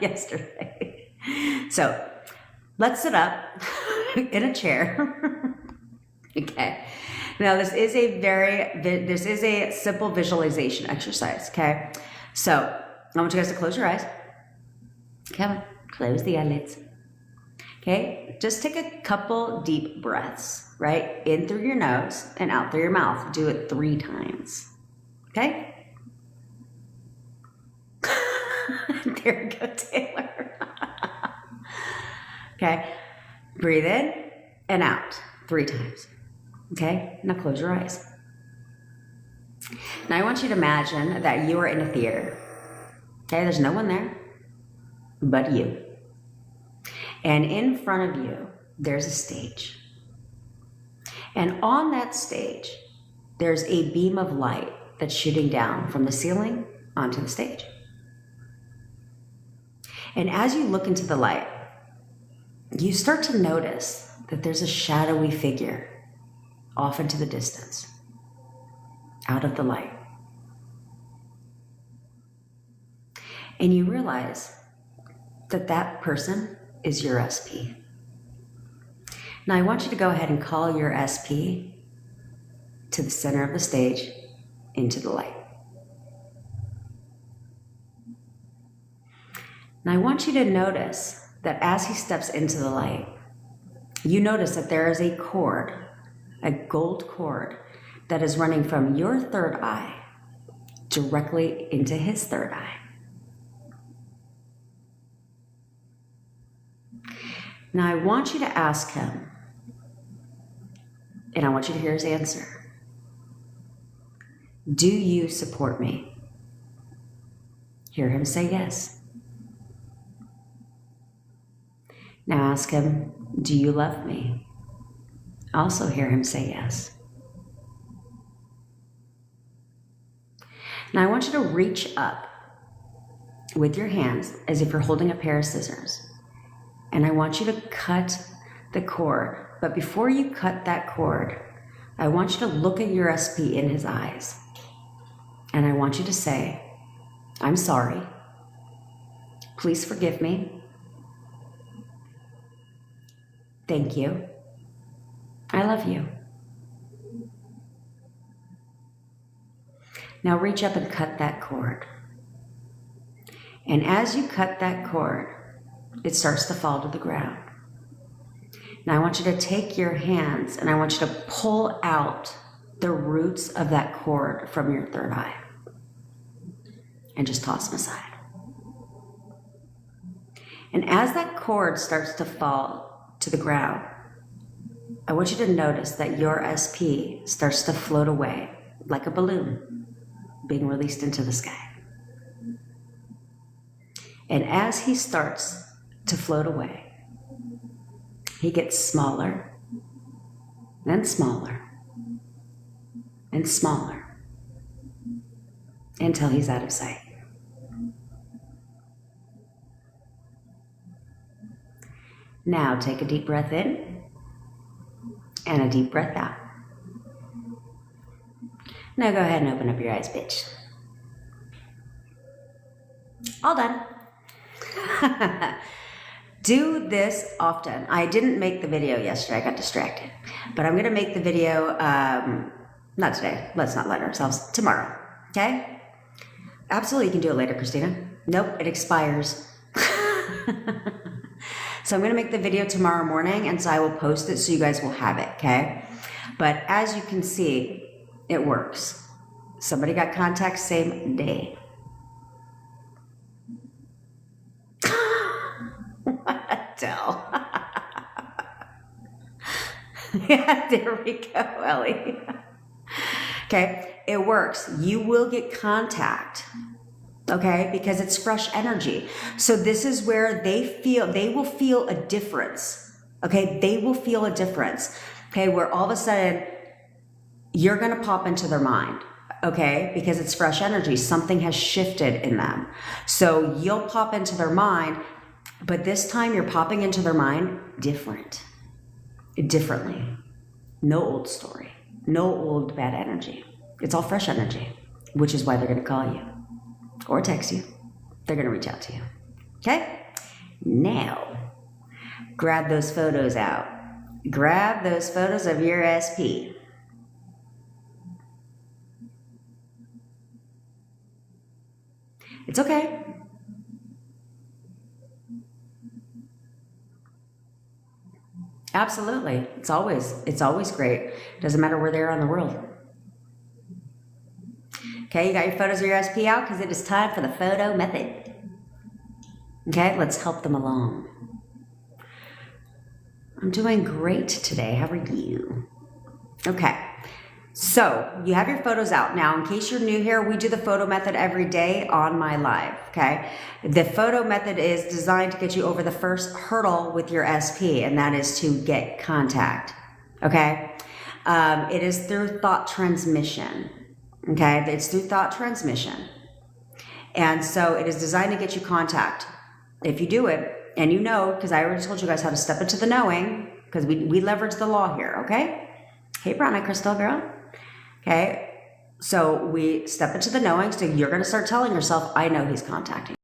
yesterday. So let's sit up in a chair. Okay. Now, this is a simple visualization exercise, okay? So I want you guys to close your eyes. Come on, close the eyelids. Okay, just take a couple deep breaths, right? In through your nose and out through your mouth. Do it 3 times, okay? There we go, Taylor. Okay, breathe in and out 3 times. Okay, now close your eyes. Now I want you to imagine that you are in a theater. Okay, there's no one there but you. And in front of you, there's a stage. And on that stage, there's a beam of light that's shooting down from the ceiling onto the stage. And as you look into the light, you start to notice that there's a shadowy figure off into the distance, out of the light. And you realize that that person is your SP. Now I want you to go ahead and call your SP to the center of the stage, into the light. Now I want you to notice that as he steps into the light, you notice that there is a cord, a gold cord, that is running from your third eye directly into his third eye. Now I want you to ask him, and I want you to hear his answer. Do you support me? Hear him say yes. Now ask him, do you love me? Also hear him say yes. Now I want you to reach up with your hands as if you're holding a pair of scissors. And I want you to cut the cord. But before you cut that cord, I want you to look at your SP in his eyes. And I want you to say, I'm sorry. Please forgive me. Thank you. I love you. Now reach up and cut that cord. And as you cut that cord, it starts to fall to the ground. Now I want you to take your hands and I want you to pull out the roots of that cord from your third eye and just toss them aside. And as that cord starts to fall to the ground, I want you to notice that your SP starts to float away like a balloon being released into the sky. And as he starts to float away, he gets smaller and smaller and smaller until he's out of sight. Now take a deep breath in and a deep breath out. Now go ahead and open up your eyes, bitch. All done. Do this often. I didn't make the video yesterday. I got distracted. But I'm going to make the video, not today. Let's not let ourselves. Tomorrow. Okay? Absolutely, you can do it later, Christina. Nope, it expires. So I'm going to make the video tomorrow morning, and so I will post it so you guys will have it, okay? But as you can see, it works. Somebody got contact same day. What a tell. Yeah, there we go, Ellie. Okay, it works. You will get contact, okay, because it's fresh energy. So this is where they will feel a difference, okay? They will feel a difference, okay, where all of a sudden you're going to pop into their mind, okay, because it's fresh energy. Something has shifted in them. So you'll pop into their mind, but this time you're popping into their mind differently. No old story, no old bad energy. It's all fresh energy, which is why they're going to call you or text you. They're going to reach out to you. Okay? Now, grab those photos out. Grab those photos of your SP. It's okay. Absolutely. It's always great. Doesn't matter where they are in the world. Okay, you got your photos of your SP out because it is time for the photo method. Okay, let's help them along. I'm doing great today. How are you? Okay, so you have your photos out. Now, in case you're new here, we do the photo method every day on my live, okay? The photo method is designed to get you over the first hurdle with your SP, and that is to get contact, okay? It is through thought transmission, okay? It's through thought transmission. And so it is designed to get you contact. If you do it, and you know, because I already told you guys how to step into the knowing, because we leverage the law here, okay? Hey, Brown Eye Crystal girl. Okay, so we step into the knowing. So you're going to start telling yourself, I know he's contacting